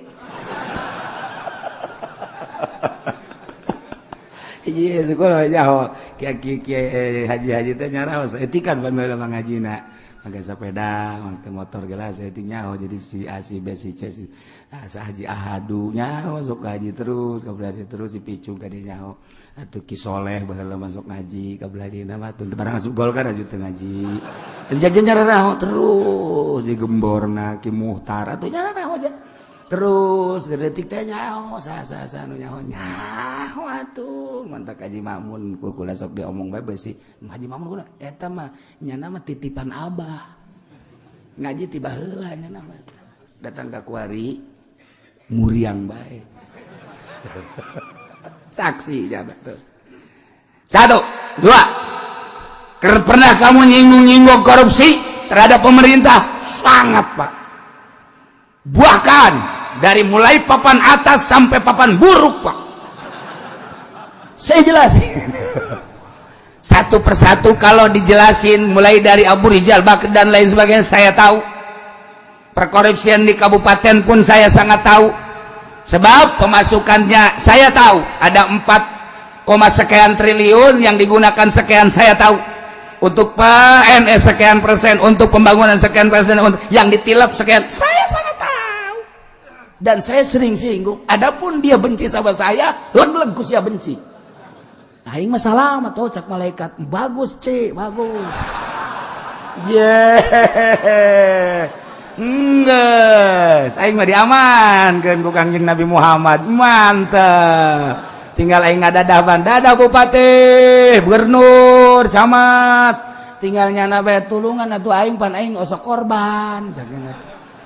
iya itu kalau jauh kiai haji teh nyaraos etikan ban bae ngajina pakai sepeda pakai motor gelas etik nyaho jadi si A si B si C si haji ahadu nyaho sok ngaji terus kabladi terus si picu ka dieu nyaho atuh Ki Soleh baheula masuk ngaji kabladina mah teu barang asup Golkar aju teu ngaji jajan nyararaho terus di gemborna Ki Muhtar atuh nyararaho aja terus detik teh nyaho sa nu nyaho atuh mantak Haji Makmun kula sok diomong bae beusi Haji Makmun kuna eta mah nyana mah titipan abah ngaji tiba heula nyana mah datang ka kuari muriang bae saksi jabat tuh 1 2 pernah kamu nyinggung korupsi terhadap pemerintah sangat Pak bahkan dari mulai papan atas sampai papan buruk Pak saya jelasin satu persatu kalau dijelasin mulai dari Abu Rijal Bakri dan lain sebagainya saya tahu perkorupsian di kabupaten pun saya sangat tahu sebab pemasukannya saya tahu ada 4, sekian triliun yang digunakan sekian saya tahu untuk PNS sekian persen untuk pembangunan sekian persen untuk yang ditilap sekian saya sangat tahu dan saya sering singgung adapun dia benci sama saya leg-leg ku sia benci aing mah salamat tuh cak malaikat bagus bagus geus aing mah diamankeun ku Kangjeng Nabi Muhammad mantep tinggal aing ngadadah dadah bupati gubernur camat tinggal nyana bae tulungan atuh aing pan aing osok korban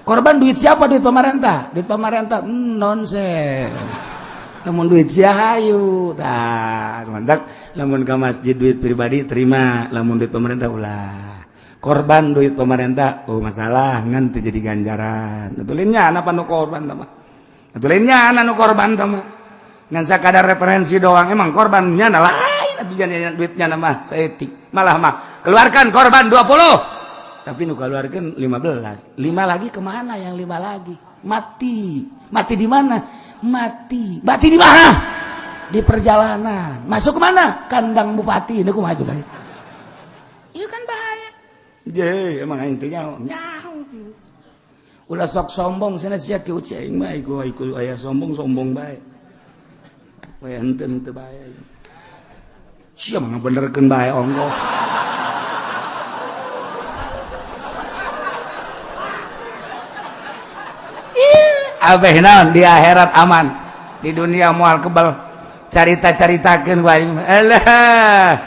korban duit siapa duit pemerintah nonsen namun duit siahayu tah mantap lamun ka masjid duit pribadi terima lamun duit pemerintah ulah korban duit pemerintah masalah ngan teu jadi ganjaran atulinnya anak nu korban tah mah atulinnya anak nu korban tah mah ngan sakadar referensi doang emang korbannya lain atuh jangan duitnya mah saeutik malah mah keluarkan korban 20 tapi nu keluarkan 15 lagi kemana yang 5 lagi mati di mana mati di mana di perjalanan masuk kemana kandang bupati ini kumaha coba iya kan bahaya emang aing teh nyaho ulah sok sombong cenah sia Ki Uci aing mah iku aya sombong bae we henteu bae sia mah benerkeun bae ongkoh abeh naon di akhirat aman di dunia moal kebal carita-caritakeun ku aing alah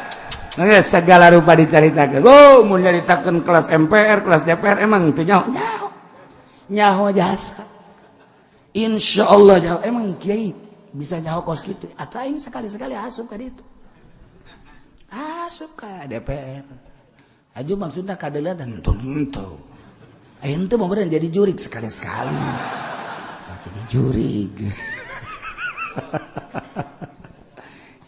geus segala rupa dicaritakeun mun nyaritakeun kelas MPR kelas DPR emang teu nyaho jasa Insya Allah jawab. Emang kiai bisa nyokos gitu? Atau aing sekali-sekali asup ka ditu. Asup ka DPR. Aju maksudnya kadeula dan tentu. Aing teh mau beneran jadi jurig sekali-sekali. Jadi jurig.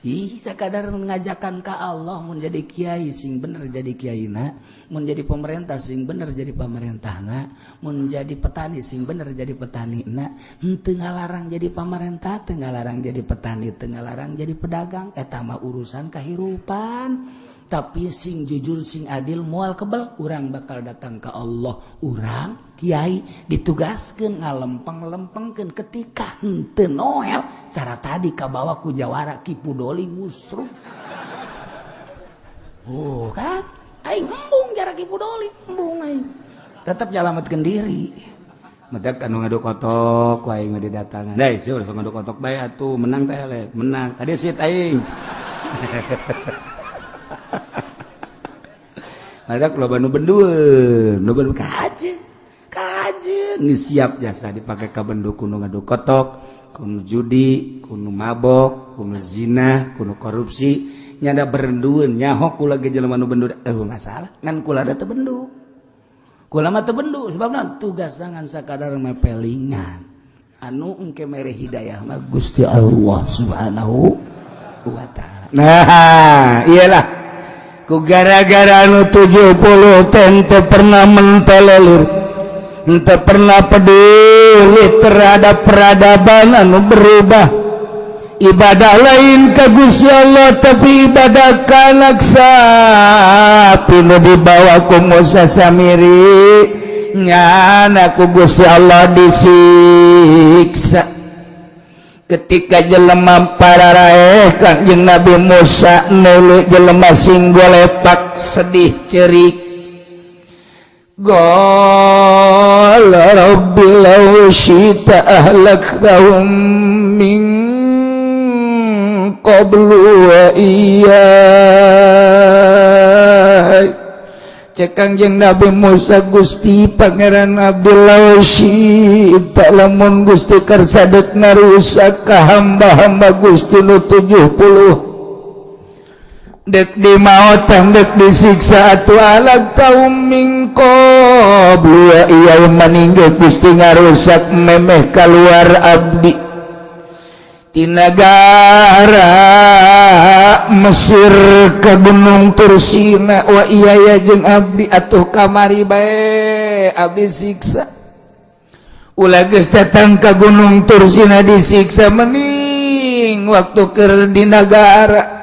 Ih, sakadar ngajakan ka Allah mun jadi kiai sing bener jadi kiaina, mun jadi pemerintah sing bener jadi pemerintahna, mun jadi petani sing bener jadi petanina, henteu ngalarang jadi pemerintah, teu ngalarang jadi petani, teu ngalarang jadi pedagang, eta mah urusan kahirupan. Tapi sing jujur sing adil moal kebel urang bakal datang ke Allah. Urang kiai ditugaskeun ngalempeng-lempengkeun ketika henteu noel cara tadi kabawa ku jawara Kipudoli musruh. Oh kan aing embung jara Kipudoli embung aing tetep nyalametkeun diri. Medek anu ngadu kotok ku aing didatangan. Dai seueur sok ngadu kotok bae atuh menang teh le menang. Tadi sit aing. Ada kalau nu bendueun, nu bendu kaje, ini siap jasa dipakai ka bendu kuno ngadu kotok, kuno judi, kuno mabok, kuno zina, kuno korupsi, nyada berendueun nyahok kula ge jelema nu bendu, masalah, ngan kula da teu bendu, kula mah teu bendu, sebabna tugas ngan sakadar mepelingan, anu engke mere hidayah mah Gusti Allah Subhanahu wa Ta'ala. Nah, iyalah. Ku gara-gara anu 70 teu pernah mentolerir, teu pernah peduli terhadap peradaban anu berubah. Ibadah lain ka Gusti Allah tapi ibadah ka anak sapi nu dibawa ku Musa Samiri nyana ku Gusti Allah disiksa. Ketika jelema pararaeh Kangjeng Nabi Musa neuleuh jelema sing golepak sedih ceurik. Qala rabbi law syi'ta ahlaktahum min qablu wa iyyai. Cek Kangjeng Nabi Musa Gusti Pangeran Abdullah syi'ta lamun Gusti karsadek ngarusak ka hamba-hamba Gusti nu 70 dek di maotan dek disiksa atuh alag taum min qablu wa iyyai maninggal Gusti ngarusak memeh kaluar abdi di negara Mesir ke Gunung Tursina wa iya jeung abdi atuh kamari bae abdi siksa ulah geus datang ka Gunung Tursina disiksa mending waktu keur di negara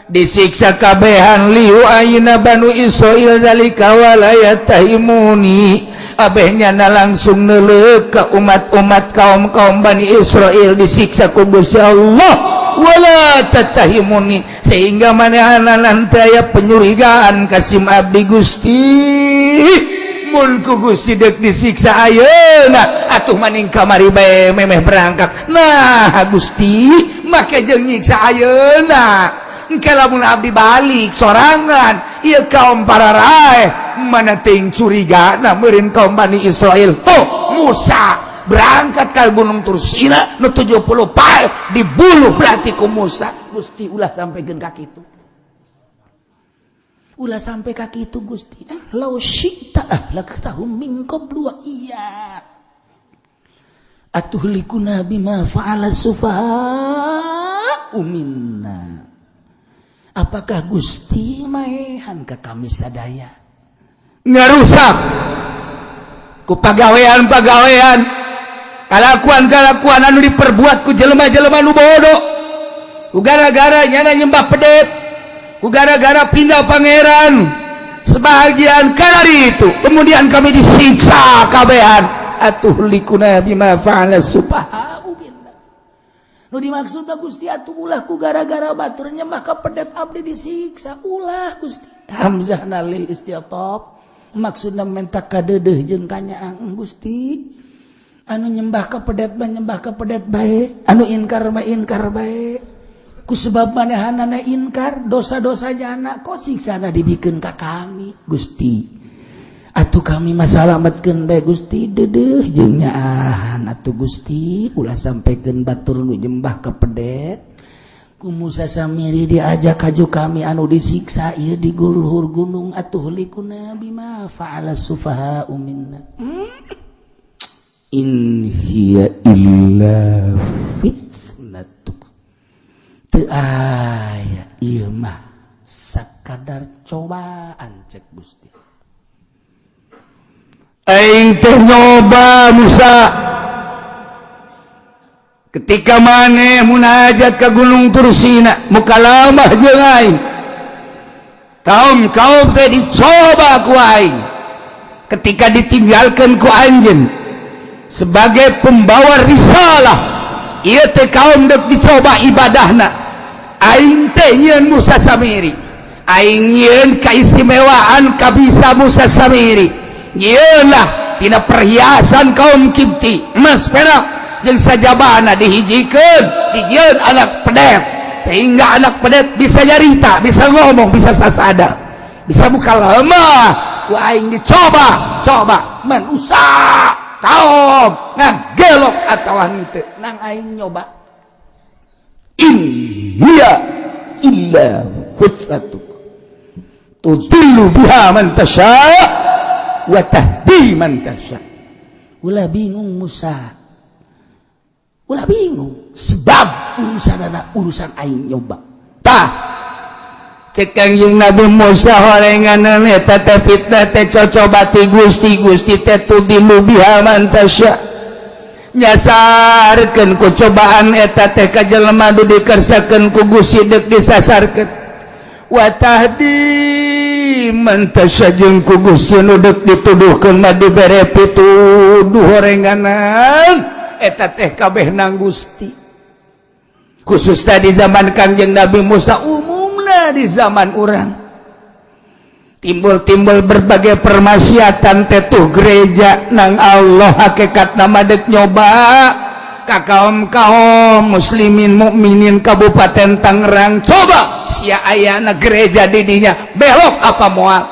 disiksa kabehan liu ayeuna Banu Israil zalika walayatahimuni abehnya langsung neuleuh ka umat-umat kaum-kaum Bani Israil disiksa ku Gusti Allah wala tatahimuni sehingga manehana nanti aya penyurigaan kasim abdi Gusti mun ku Gusti dek disiksa ayeuna atuh maning kamari bae memeh berangkat nah Gusti make jeung nyiksa ayeuna engke lamun abdi balik sorangan ieu kaum pararaeh mana teuing curigana meureun kaum Bani Israil tuh Musa berangkat ke Gunung Tursina nu 70 pae dibuluh berarti ku Musa. Gusti ulah sampaikeun ka kitu. Ulah sampai ka kitu Gusti. Law syi'ta ahlaktahum min qablu wa iyya. Atuhlikuna bima fa'ala sufaha minna. Apakah Gusti maehan ka kami sadaya ngarusak ku pagawean-pagawean kalakuan-kalakuan anu diperbuat ku jelema-jelema nu bodoh ku gara-gara nyana nyembah pedet ku gara-gara pindah pangeran sebahagian kalari itu kemudian kami disiksa kabehan atuhlikuna bima fa'ala sufaha minna nu dimaksud Gusti atuh ulah ku gara-gara batur nyembah ka pedet abdi disiksa ulah Gusti hamzah nalil istiatab maksudna menta kadeudeuh jeung kanyaang Gusti anu nyembah ka pedet bae anu inkar bae ku sebab manehanana inkar dosa-dosa jana kok siksana dibikeun ka kami Gusti atuh kami masalametkeun bae Gusti deudeuh jeung nyaahan atuh Gusti ulah sampaikeun batur nu nyembah ka pedet ku Musa Samiri diajak kaju kami anu disiksa ieu di luhur gunung atuh likuna bima fa'ala sufaha minna in hiya illa fitnatuk teu aya ieu mah sakadar cobaan cek Gusti aing teh nyoba Musa ketika maneh munajat ka Gunung Tursina mukalamah jeung aing kaum teh dicoba ku aing ketika ditinggalkeun ku anjeun sebagai pembawa risalah ieu teh kaum deuk dicoba ibadahna aing teh nyieun Musa Samiri aing nyieun kaistimewaan kabisa Musa Samiri nyieunlah tina perhiasan kaum Kipti emas perak jeung sajabana dihijikeun dijieun anak pedet sehingga anak pedet bisa nyarita bisa ngomong bisa sasada bisa mukalamah ku aing dicoba manusia kaum ngagelok atawa henteu nang aing nyoba iya illa fitnatuk tudillu biha man tasya wa tahdi man tasya ulah bingung Musa ulah bingung sebab urusan aing nyoba tah cek Kangjeng Nabi Musa horenganan eta teh fitnah teh cocoba ti Gusti teh tudillu biha man tasya nyasarkeun ku cobaan eta teh ka jelema nu dikersakeun ku Gusti deuk disasarkeun wa tahdi man tasya jeung ku Gusti nu deuk dituduhkeun mah dibere pituduh horenganan eta teh kabeh nang Gusti khususna di zaman Kangjeng Nabi Musa umumna di zaman urang timbul berbagai permaksiatan tetuh gereja nang Allah hakikat nama dek nyoba ka kaum muslimin mukminin Kabupaten Tangerang coba sia ayana gereja didinya belok apa moal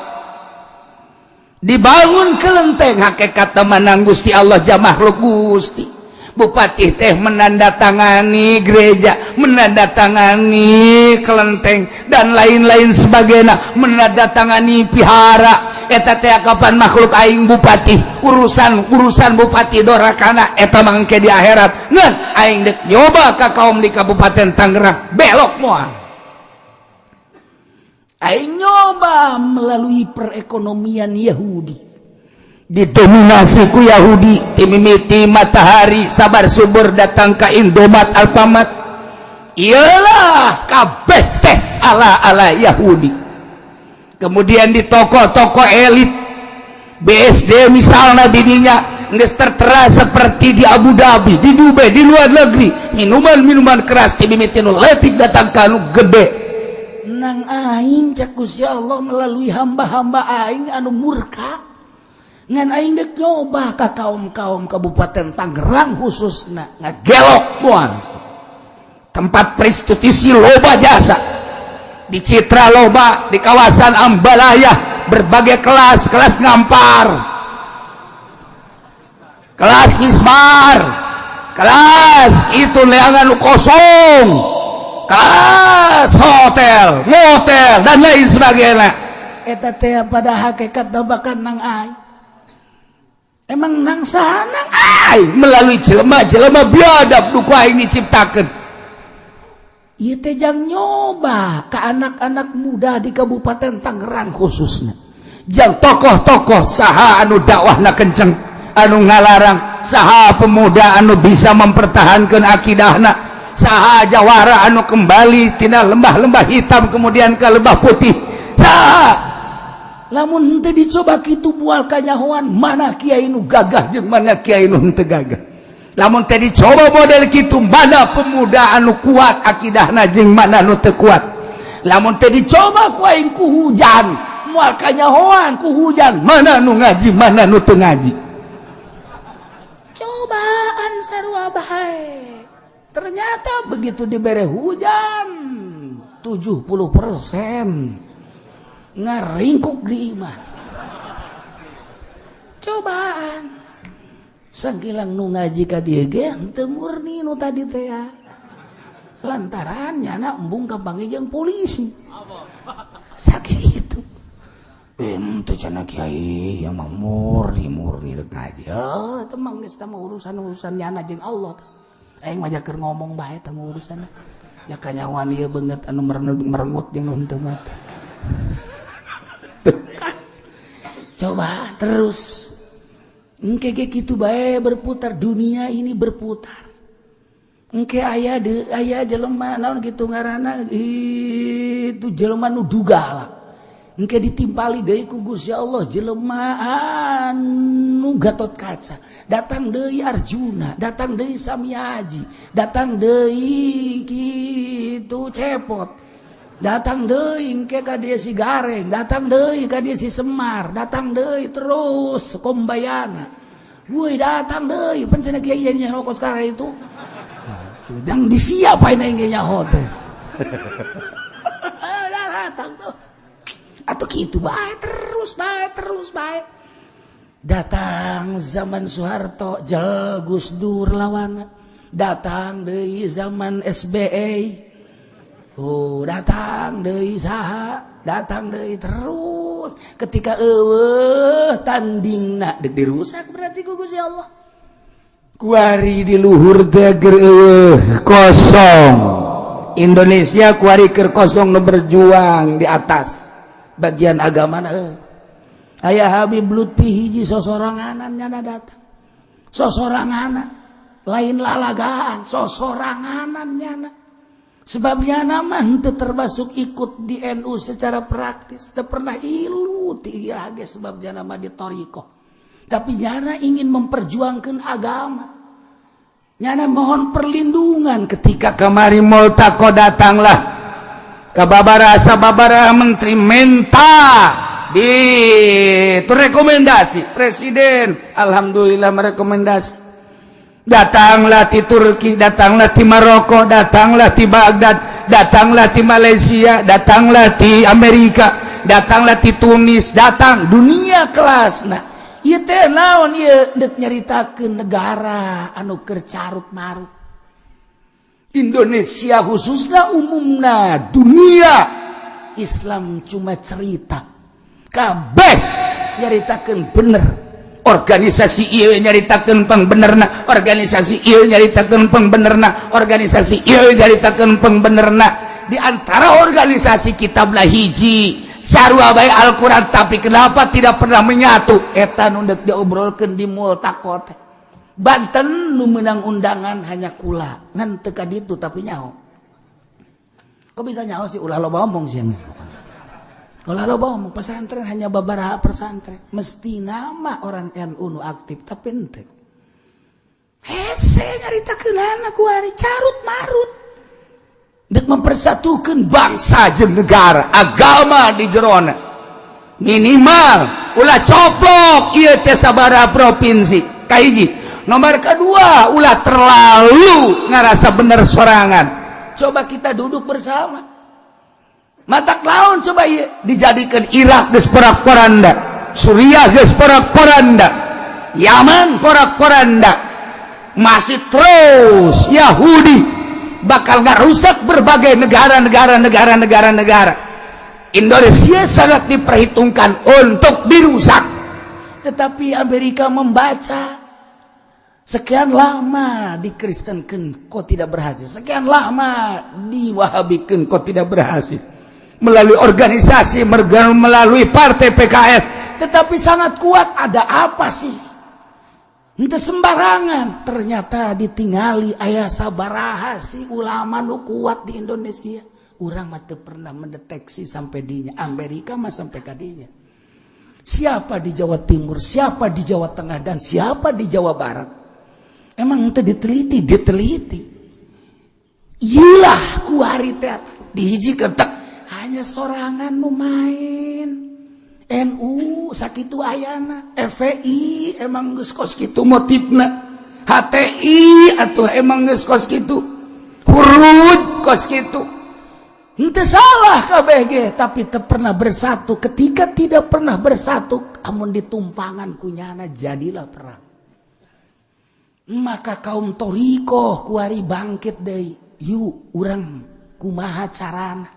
dibangun kelenteng hakikat nama nang Gusti Allah jamaah makhluk Gusti Bupati teh menandatangani gereja, menandatangani kelenteng dan lain-lain sebagainya, menandatangani pihara. Eta teh kapan makhluk aing bupati, urusan bupati dorakana eta mangke di akhirat. Ngan aing dek nyoba ka kaum di Kabupaten Tangerang belok moal. Aing nyoba melalui perekonomian Yahudi. Didominasi ku Yahudi timimiti matahari sabar subur datang ke Indomaret Alfamart iyalah kabeh teh ala Yahudi kemudian di toko-toko elit BSD misalnya didinya geus tertera seperti di Abu Dhabi di Dubai di luar negeri minuman keras timimiti nu leutik datang ka anu gede nang aing cak Gusti Allah melalui hamba-hamba aing anu murka ngan aing dek nyoba ka kaum Kabupaten Tangerang khususna ngagelok moal tempat prostitusi loba jasa di Citra loba di kawasan Ambalaya berbagai kelas ngampar kelas mismar kelas itu leangan kosong kelas hotel motel dan lain sebagainya eta teh pada hakikat babakan nang aing emang nang sanang melalui jelema biadab nu ku aing diciptakeun ieu teh jang nyoba ka anak-anak muda di Kabupaten Tangerang khususna jang tokoh-tokoh saha anu dakwahna kenceng anu ngalarang saha pemuda anu bisa mempertahankan akidahna saha jawara anu kembali tina lembah-lembah hitam kemudian ke lembah putih saha lamun henteu dicoba kitu moal kanyahoan mana kiai nu gagah jeung mana kiai nu henteu gagah lamun teh dicoba model kitu mana pemuda anu kuat akidahna jeung mana nu teu kuat lamun teh dicoba ku aing ku hujan moal kanyahoan ku hujan mana nu ngaji mana nu teu ngaji cobaan sarua bae ternyata begitu dibere hujan 70% ngaringkuk di iman cobaan sangkilang nu ngaji ka dieu ge teu murni nu tadi teh lantaran nyana embung kampange jeung polisi sakitu teu cenah kiai yang mah murni rek ngaji teu mah geus teh urusan nyana jeung Allah aing mah keur ngomong bae teh urusanna ya kanyawan ieu beungeut anu merengut jeung nu teu mah coba terus engke ge kitu bae berputar dunia ini berputar engke aya jelema naon kitu ngaranna itu jelema nu dugalah engke ditimpali deui ku Gusti Allah jelema anu Gatot Kaca datang deui Arjuna datang deui Samyaji datang deui kitu Cepot datang deui engke ka dieu si Gareng datang deui ka dieu si Semar datang deui terus Kombayana woi datang deui pan cenah kiai nya rokos kara itu dan disiapain aing ge nyaho teh datang tuh atuh kitu bae terus bae datang zaman Soeharto jel Gus Dur lawana datang deui zaman SBY datang deui saha datang deui terus ketika tandingna deuk dirusak berarti ku Gusti Allah kuari di luhur teh kosong Indonesia kuari keur kosong nu berjuang di atas bagian agama aya Habib Lutfi hiji sosoranganan nyana datang sosoranganan lain lalagaan sosoranganan nyana sebabnya nama henteu termasuk ikut di NU secara praktis teu pernah ilu ti ieu ge sebabnya nama di thariqah tapi nyana ingin memperjuangkan agama nyana mohon perlindungan ketika kamari multaqo datanglah sababaraha menteri minta di itu rekomendasi presiden alhamdulillah merekomendasi datanglah di Turki, datanglah di Maroko, datanglah di Baghdad, datanglah di Malaysia, datanglah di Amerika, datanglah di Tunis, datang dunia kelas. Nah, ieu teh naon ieu deuk nyaritakeun negara anu keur carut marut. Indonesia khususna umumna dunia Islam cuma cerita. Kabeh nyaritakeun bener. Organisasi ieu nyaritakeun pangbenerna, organisasi ieu nyaritakeun pangbenerna, organisasi ieu nyaritakeun pangbenerna. Di antara organisasi kitablah hiji sarua bae Al-Qur'an tapi kenapa tidak pernah menyatu eta nu deuk diobrolkeun di multaqo teh. Banten nu meunang undangan hanya kula ngan teu ka ditu tapi nyaho. Kok bisa nyaho sih ulah loba omong sih. Kalau lo bawa pesantren hanya babaraha pesantren, mesti nama orang NU nu aktif tapi ente. Hese nyaritakeun anak kuari carut marut. Dek mempersatukan bangsa jeung negara, agama di jerona. Minimal ulah coplok ieu teh sabaraha provinsi. Kahiji. Nomor kedua ulah terlalu ngarasa bener sorangan. Coba kita duduk bersama. Matak laun coba dijadikan Irak geus porak-poranda, Suriah geus porak-poranda, Yaman porak-poranda, masih terus Yahudi bakal ngarusak berbagai negara. Indonesia sangat diperhitungkan untuk dirusak, tetapi Amerika membaca sekian lama dikristenkeun kok tidak berhasil, sekian lama diwahabikeun kok tidak berhasil. Melalui organisasi, melalui partai PKS, tetapi sangat kuat. Ada apa sih? Ente sembarangan. Ternyata ditinggali aya sabaraha sih ulama nu kuat di Indonesia. Urang mah teu pernah mendeteksi sampai dinya. Amerika mah sampai kadinya. Siapa di Jawa Timur, siapa di Jawa Tengah, dan siapa di Jawa Barat? Emang ente diteliti. Iyalah kuari teh dihijikeun tek. Hanya sorangan nu main NU sakitu ayana FPI emang geus kos kitu motifna HTI atuh emang geus kos kitu Hurud kos kitu Henteu salah kabeh tapi teu pernah bersatu. Ketika tidak pernah bersatu, amun ditumpangan kunyana jadilah perang. Maka kaum Torikoh kuari bangkit deui. Yuk urang kumaha carana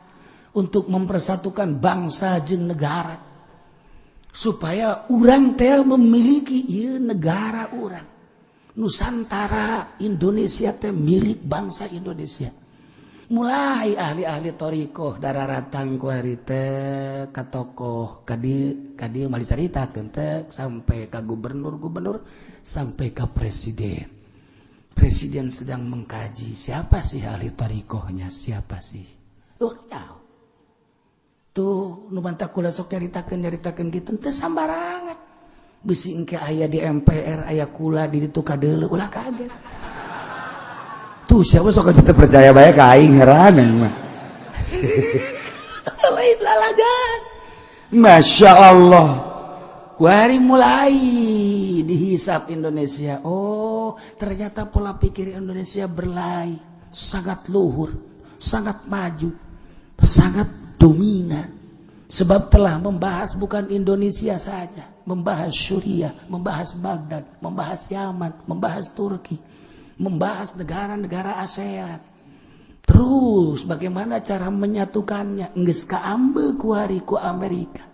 untuk mempersatukan bangsa jeung negara. Supaya urang teh memiliki ieu negara urang. Nusantara Indonesia teh milik bangsa Indonesia. Mulai ahli-ahli Torikoh dararatang ku hari teh ka tokoh ka dieu mali caritakeun teh sampai ka gubernur sampai ka presiden. Presiden sedang mengkaji siapa sih ahli Torikohnya, siapa sih? Tuh nu bantah kula sok nyaritakeun kitu teu sambarangan. Bisi engke aya di MPR aya kula di ditu kadeuleu ulah kaget. Tuh siapa sok kita percaya bae ka aing heran mah. Lain lalagan. Masya Allah. Kuari mulai dihisap Indonesia. Oh, ternyata pola pikir Indonesia berlai, sangat luhur, sangat maju, sangat dominan. Sebab telah membahas bukan Indonesia saja, membahas Suriah, membahas Baghdad, membahas Yaman, membahas Turki, membahas negara-negara ASEAN. Terus bagaimana cara menyatukannya? Geus kaambeul ku hari ku Amerika.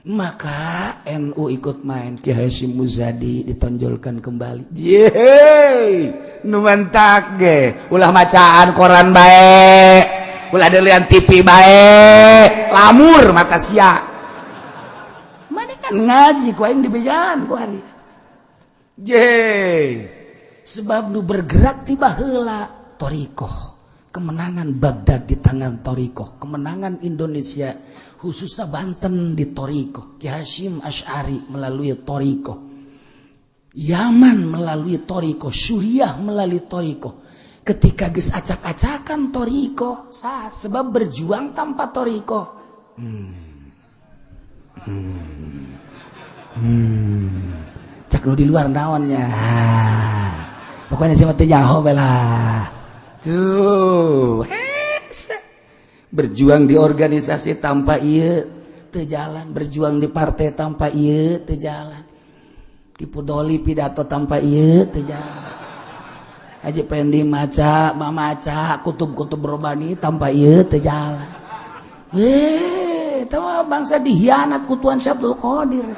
Maka NU ikut main, Kiai Hasyim Muzadi ditonjolkan kembali. Yeay, nu mantak ge, ulah macaan koran bae, ulah deulean TV bae, lamur mata sia. Mane kan ngaji ku aing dibejalan ku hari. Yeay. Sebab nu bergerak ti baheula Torikoh. Kemenangan Baghdad di tangan Torikoh, kemenangan Indonesia khususnya Banten di Torikoh, Ki Hasyim Asy'ari melalui Torikoh, Yaman melalui Torikoh, Suriah melalui Torikoh. Ketika geus acak-acakan Torikoh, sebab berjuang tanpa Torikoh. Cak nu di luar naonnya. Pokoknya siapa teh nyaho belah. Tuh, berjuang di organisasi tanpa ieu teu jalan, berjuang di partai tanpa ieu teu jalan, tipu doli pidato tanpa ieu teu jalan, Haji Pendi maca kutub-kutub robani tanpa ieu teu jalan. Tahu bangsa dihianat ku Tuan Syabdul Qadir.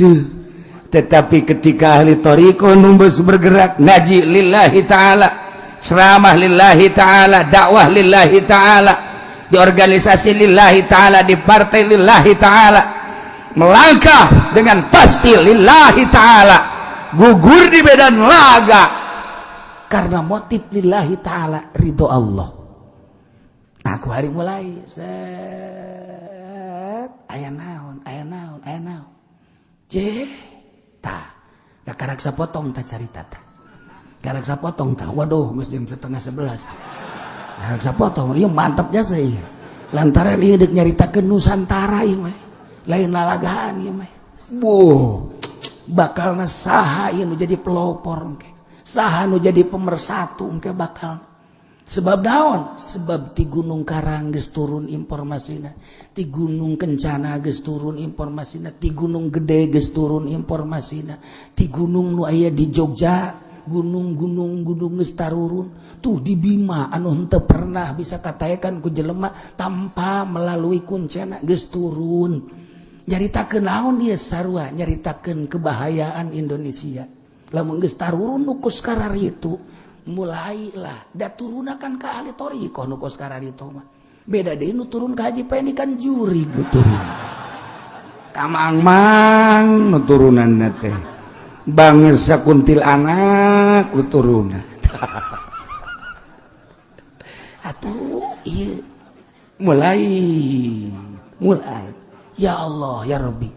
Tuh. Tetapi ketika ahli Torikoh numbus bergerak, ngaji lillahi ta'ala, ceramah lillahi ta'ala, dakwah lillahi ta'ala, di organisasi lillahi ta'ala, di partai lillahi ta'ala, melangkah dengan pasti lillahi ta'ala, gugur di medan laga karena motif lillahi ta'ala, ridho Allah. Nah aku hari mulai aya naon karak sapotong tak carita tah. Karak sapotong tah. Waduh, geus jam 10:30. Karak sapotong ieu mantep jasa ieu. Lantaran ieu deuk nyaritakeun Nusantara ieu mah. Lain lalagaan ieu mah. Bakalna saha ieu nu jadi pelopor engke. Saha nu jadi pemersatu engke bakal. Sebab naon? Sebab ti Gunung Karang geus turun informasina, ti Gunung Kencana geus turun informasina, ti Gunung Gede geus turun informasina, ti gunung nu aya di Jogja, gunung geus tarurun, tuh di Bima anu henteu pernah bisa kataekan ku jelema tanpa melalui kuncena geus turun. Nyaritakeun naon ieu sarua? Nyaritakeun kebahayaan Indonesia. Lamun geus tarurun nu ku sakararitu mulailah da turunakan ke ahli Torikoh nu kos kararito mah beda deui nu turun ka Haji Pendi kan juri betul kamang nu turunanna teh bangsa kuntil anak nu turunna atuh ieu mulai ya Allah ya Rabbi.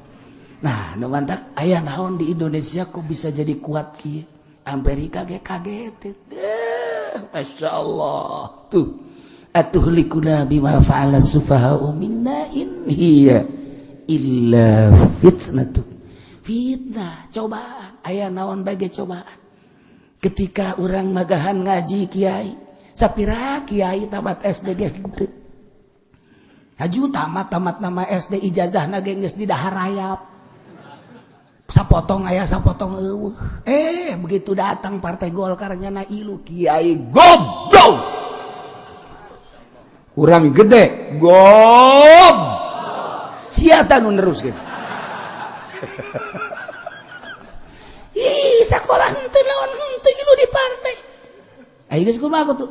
Nah nu mantak aya naon di Indonesia kok bisa jadi kuat kieu. Amerika ge kaget. Masya Allah. Tuh. Atuhlikuna bima fa'ala sufaha'u minna in hiya illa fitnatu. Fitnah, cobaan. Aya naon bage cobaan. ketika orang magahan ngaji Kiai sapira Kiai tamat SD ge henteu haju tamat nama SD ijazahna ge geus di dahar rayap sapotong aya sapotong eueuh begitu datang partai Golkar nyana ilu Kiai goblok kurang gede gob sia ta nu neruskeun sekolah henteu naon henteu ilu di partai ai geus kumaha tuh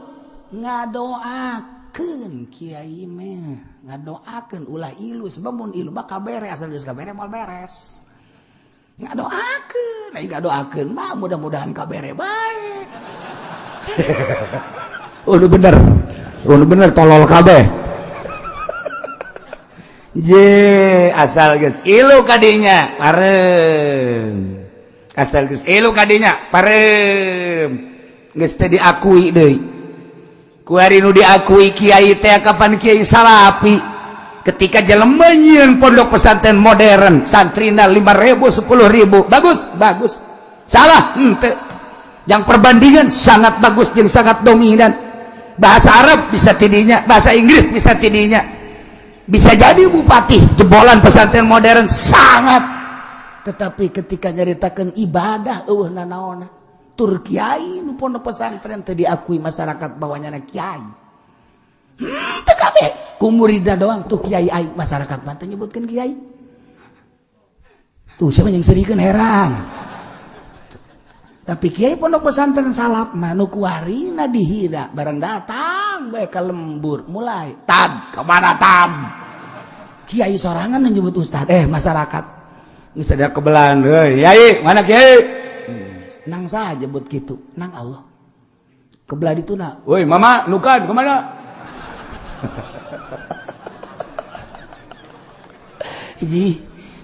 ngadoakeun kiai mah ngadoakeun ulah ilu sebab mun ilu mah kabere asal geus kabere moal beres ngadoakeun ai ngadoakeun mah mudah-mudahan kabere bae udah bener tolol kabeh je asal geus ilu kadinya parem asal geus elu kadinya parem geus teu diakui deui ku ari nu diakui kiai teh kapan kiai salapi ketika jelema nyieun pondok pesantren modern santrina 5.000 10.000 bagus salah henteu yang perbandingan sangat bagus jeung sangat dominan bahasa Arab bisa tidinya bahasa Inggris bisa tidinya bisa jadi bupati jebolan pesantren modern sangat. Tetapi ketika nyaritakeun ibadah eueuh nanaonna tur kiai nu pondok pesantren teu diakui masyarakat bawahnya kiai teu kabeh ku muridna doang tuh kiai ai masyarakat mah teu nyebutkeun kiai tuh siapa yang serikeun heran tapi kiai pondok pesantren salap mah nu kuarina dihina barang datang bae ka lembur mulai tad kemana tad kiai sorangan nu nyebut ustad masyarakat geus ada kebelan euy yai mana kiai nang saja buat gitu nang Allah kebelah dituna woi mama nukan kemanaiji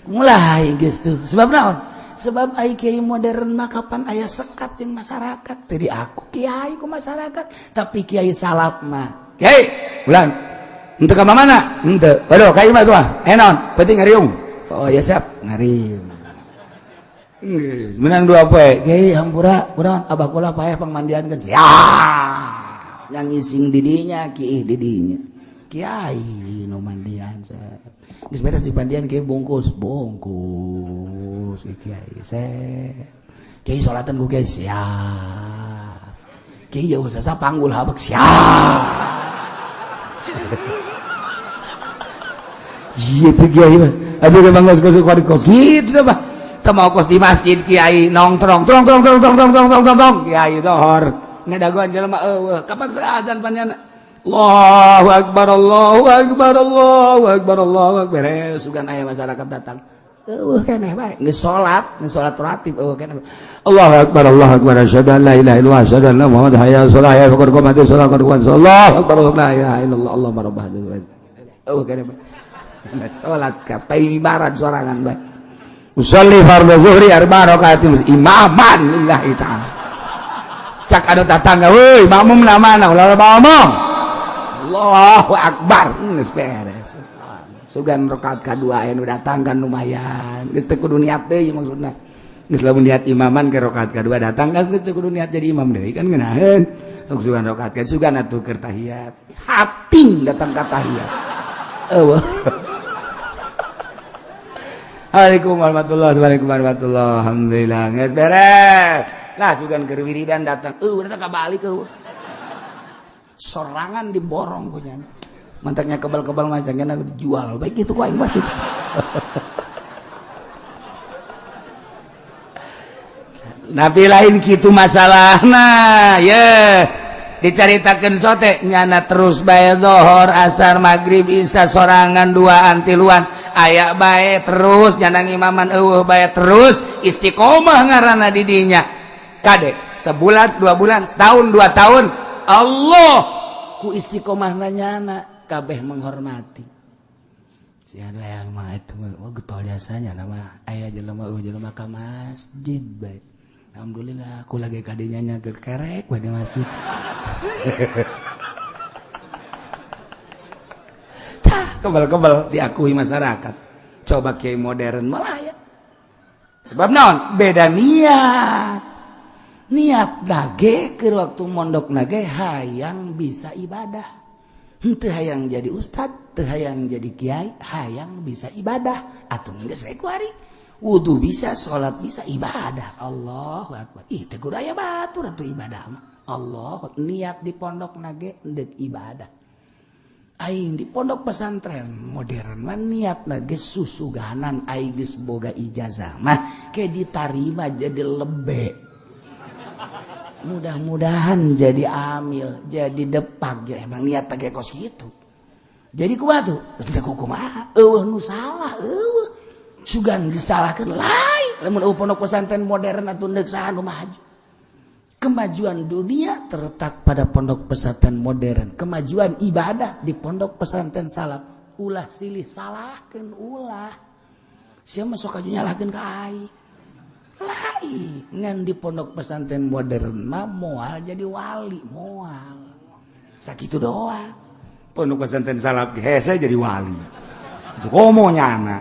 mulai geus tuh sebab naon sebab ai kiai modern mah kapan aya sekat jeung masyarakat tadi aku kiai ku masyarakat tapi kiai salaf mah kiai ulan henteu ka mana henteu aduh kiai mah tuh naon penting ngariung oh ya siap ngariung menang 2 poe kiai hampura kunaon abah kula paeh pangmandiankeun siap yang ising didinya kiai didinya kiai nu mandian geus beres di pandian kiai bungkus kiai kiai salatan ku kiai siap kiai jauh sasa panggul habek siap gitu kiai mah aduh memang kos gitu mah teu mau kos di masjid kiai nongkrong trong kiai dohor ngadaguan jelema eueuh kapan azan panjana Allahu akbar Allahu akbar Allahu akbar Allahu akbar sugan aya masyarakat datang eueuh keneh bae geus salat ratib eueuh keneh Allahu akbar asyhadu an la ilaha illallah asyhadu anna muhammadar hayya 'alas shalah hayya 'alal qomati shalah qad qad Allahu akbar la ilaha illallah Allahu rabbah eueuh keneh bae salat ka paibaran sorangan bae usolli fardhu zuhri 4 rakaat imaman lillahi ta'ala cak ada tatangga weuy makmumna mana ulah ngomong Allahu akbar geus beres sugan rakaat kadua aya nu datang kan lumayan geus teu kudu niat deui maksudna geus lamun niat imaman ke rakaat kadua datang geus teu kudu niat jadi imam deui kan ngeunaheun sugan rakaat ka sugan atuh keur tahiyat hating datang ka tahiyat eueuh Assalamualaikum warahmatullahi alhamdulillah geus beres nah sugan keur wiridan datang datang ka balik sorangan diborong punya mantaknya kebal-kebal macamnya dijual baik itu kok aing masih tapi lain gitu masalahna ya dicaritakeun sote nyana terus bae zuhur asar maghrib isya sorangan 2 antiluan aya bae terus nyana imaman eueuh bae terus istiqomah ngaranna di dinya kade sebulan 2 bulan setahun 2 tahun Allah ku istiqomahna nyana kabeh menghormati siada yang mah itu getol jasanya nama aya jelema ka masjid bae alhamdulillah aku lagi kadinya nyager kerek bae di masjid kebal-kebal diakui masyarakat coba kiai modern malah ya sebab naon beda niat niat nage ke waktu mondok nage hayang bisa ibadah, henteu hayang jadi ustad, teu hayang jadi kiai, hayang bisa ibadah. Atuh geus we kuari wudu bisa, salat bisa, ibadah. Allahu akbar. Ih teh kudu aya batur atuh ibadah mah. Allah niat di pondok nage endek ibadah. Aing di pondok pesantren modern mah niat nage susuganan aing geus boga ijazah mah ke ditarima jadi lebe. Mudah-mudahan jadi amil, jadi depak, ya emang niat pakai kos gitu. Jadi kumaha tuh? Teu kumaha, eueuh nu salah, eueuh. Sugan disalahkeun lain. Lamun eueuh pondok pesantren modern atuh deuk saha nu maju. Kemajuan dunia terletak pada pondok pesantren modern. Kemajuan ibadah di pondok pesantren salaf. Ulah silih salahkeun ulah. Sia mah sok aju nyalahkeun ka aing. Lain ngan di pondok pesantren modern mah moal jadi wali, moal sakitu doang. Pondok pesantren salaf hese jadi wali komo nyana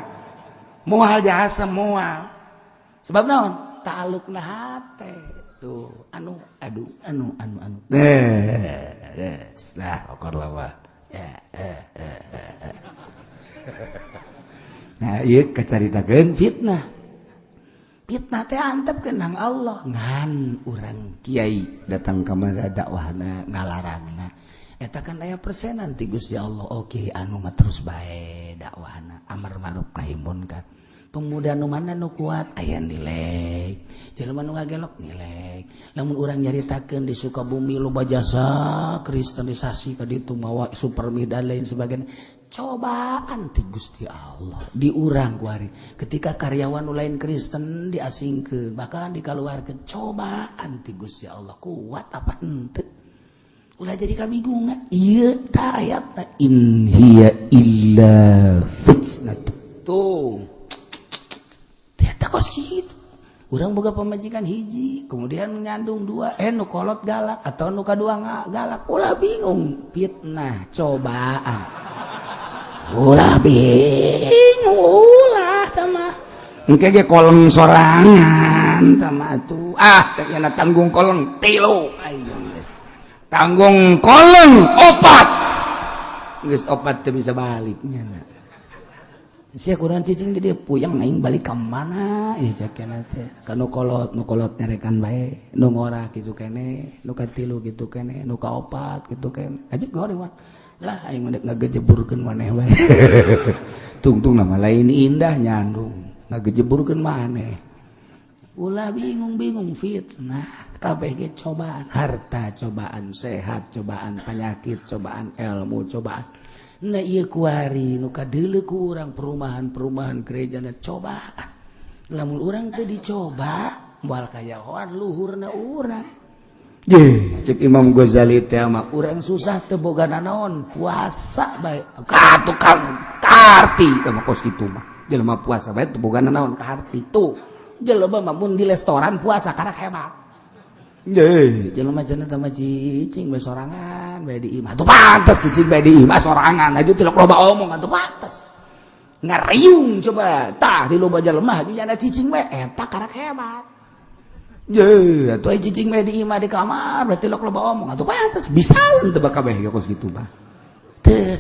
moal jasa moal sebab naon ta'alluqna hate tuh anu lah okor lawa nah ieu kacaritakeun fitnah teh antep kenang Allah ngan urang kiai datang ka mana dakwahna ngalarangna eta kan aya persenan ti Gusti Allah. Oke anu mah terus bae dakwahna amar ma'ruf nahi munkar. Pemuda nu mana nu kuat aya nilai, jelema nu ngagelok nilai. Lamun urang nyaritakeun di Sukabumi loba jasa kristenisasi ka ditu mawa supermi dan lain sebagainya. Cobaan ti Gusti Allah di urang kuari ketika karyawan lain Kristen diasingkeun bahkan dikaluarkeun cobaan ti Gusti Allah kuat apa henteu ulah jadi kabingungan. Ieu ta ayatna in hiya illa fitnah tuh ternyata kos kitu. Urang boga pamajikan hiji kemudian nyandung dua nu kolot galak atau nu kadua galak ulah bingung fitnah cobaan. Ulah bingung ulah tama engke ge koleng sorangan tama atuh kayana tanggung koleng 3 ayo geus tanggung koleng 4 geus 4 teu bisa balik nya sia kurang cicing di dieu puyeng aing balik ka mana ieu cakena teh ka nu kolot nyarekan bae nu ngora kitu kene nu katilu kitu kene nu kaopat kitu kene aja goreng mah lah aing mah ngagejeburkeun maneh wae tungtung nama lain indah nyandung ngagejeburkeun maneh ulah bingung fitnah kabeh ge cobaan harta cobaan sehat cobaan penyakit cobaan ilmu cobaan na ieu kuari nu kadeuleu ku urang perumahan gerejana cobaan lamun urang teu dicoba moal kayahoan luhurna urang. Cek Imam Ghazali teh mah urang susah teu boga nanaon puasa bae ka tukang karti teh mah kos kitu mah jelema puasa bae teu boga nanaon ka harti tuh jelema mah mun di restoran puasa karek hebat jelema cenah teh mah cicing bae sorangan bae di imah tuh pantes cicing bae di imah sorangan aja teu loba omong atuh pantes ngariung coba tah di loba jelema atuh nya cicing bae eta karek hebat. Atuh cicing mah di imah di kamar berarti loba omong atuh pantes bisaeun teu bakabeh kos kitu mah. Teu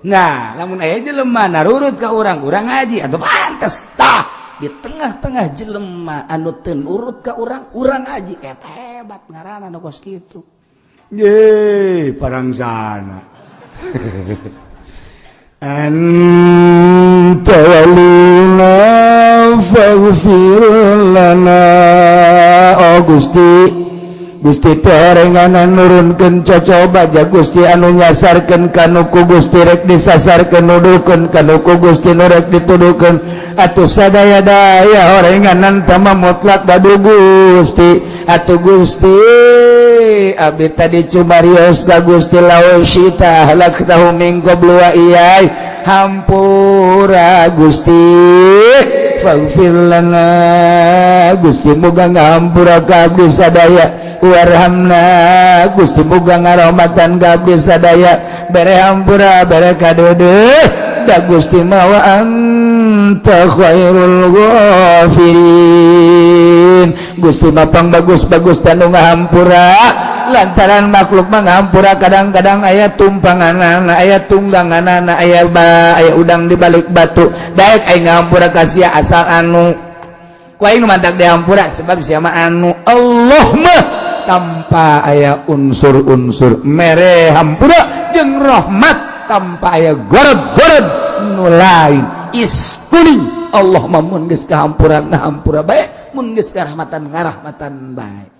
nah, lamun aya jelema narurut ka urang ngaji atuh pantes tah di tengah-tengah jelema anu teu nurut ka urang ngaji eta hebat ngaranna nu kos kitu. Parangsana. Anta walina faghfir lana oh Gusti terenganan nurunkeun cocoba ja Gusti anu nyasarkeun kanu ku Gusti rek disasarkeun nuduhkeun kanu ku Gusti nu rek dituduhkeun atuh sadaya-daya orenganan tama mutlak badu Gusti atuh Gusti abdi tadi cumarios ka Gusti lawan syita halak tahu min qablu wa iyai hampura Gusti faghfir lana Gusti muga ngahampura ka abdi sadaya warhamna Gusti muga ngarahmatan ka abdi sadaya bere hampura bere kadeudeut da Gusti mawa anta khairul ghafirin Gusti Bapang bagus-bagus dan ngahampura lantaran makhluk menghampura kadang-kadang ayat tumpangan ayat tunggangan ayat udang di balik batu daek aing ngahampura kasih asal anu ku aing nu mantak dihampura sebab siapa anu Allah mah tanpa aya unsur-unsur mere hampura jeung rahmat tanpa aya gorod-gorod nu lain iskuning Allah mah mun geus kahampura ngahampura bae mun geus karahmatan ngarahmatan bae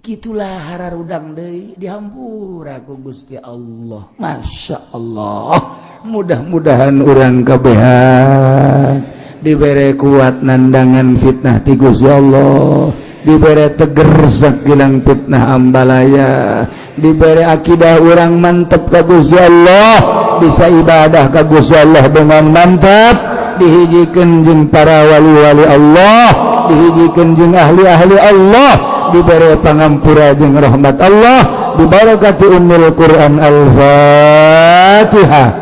gitulah hararudang deui dihampura ku Gusti Allah. Masya Allah, mudah-mudahan urang kabehan dibere kuat nandangan fitnah ti Gusti Allah, dibere teger sakilang fitnah ambalaya, dibere akidah urang mantep ka Gusti Allah, bisa ibadah ka Gusti Allah dengan mantap, dihijikeun jeung para wali-wali Allah, dihijikeun jeung ahli-ahli Allah, diberi pangampura jeung rahmat Allah, dibarakati ummul Quran Al-Fatihah.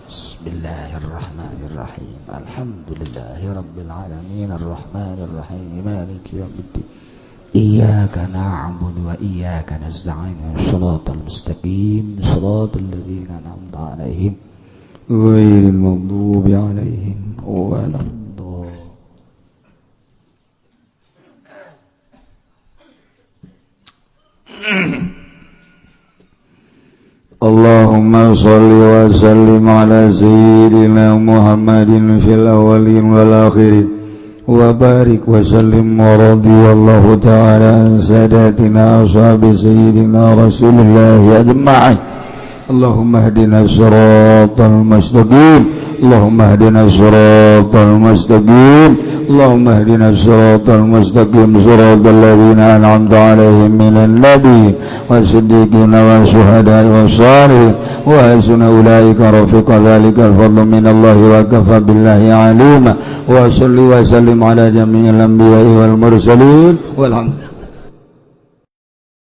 Bismillahirrahmanirrahim. Alhamdulillahirabbil alamin arrahmanir rahim maliki yaumiddin. Iyyaka na'budu wa iyyaka nasta'in. Shiratal mustaqim, shiratal ladzina an'amta 'alaihim ghairil maghdubi 'alaihim waladdallin. Allahumma shalli wa sallim ala sayyidina Muhammadin fil awwalin wal akhirin wa barik wa sallim wa radiyallahu ta'ala an sadatina ashabi sayyidina Rasulillah ajma'in. Allahumma hdina siratal mustaqim, Allahumma hdina siratal mustaqim, Allahumma hdina siratal mustaqim, siratal ladzina an'amta 'alaihim minan nabiyyin wasiddiqin wasyuhada'i wassalihin wa hasuna ulaika rafiqa. Dzalikal fadlu minallahi wa kafa billahi 'alima. Wa shalli wa sallim ala jami'il anbiya'i wal mursalin walhamdulillah.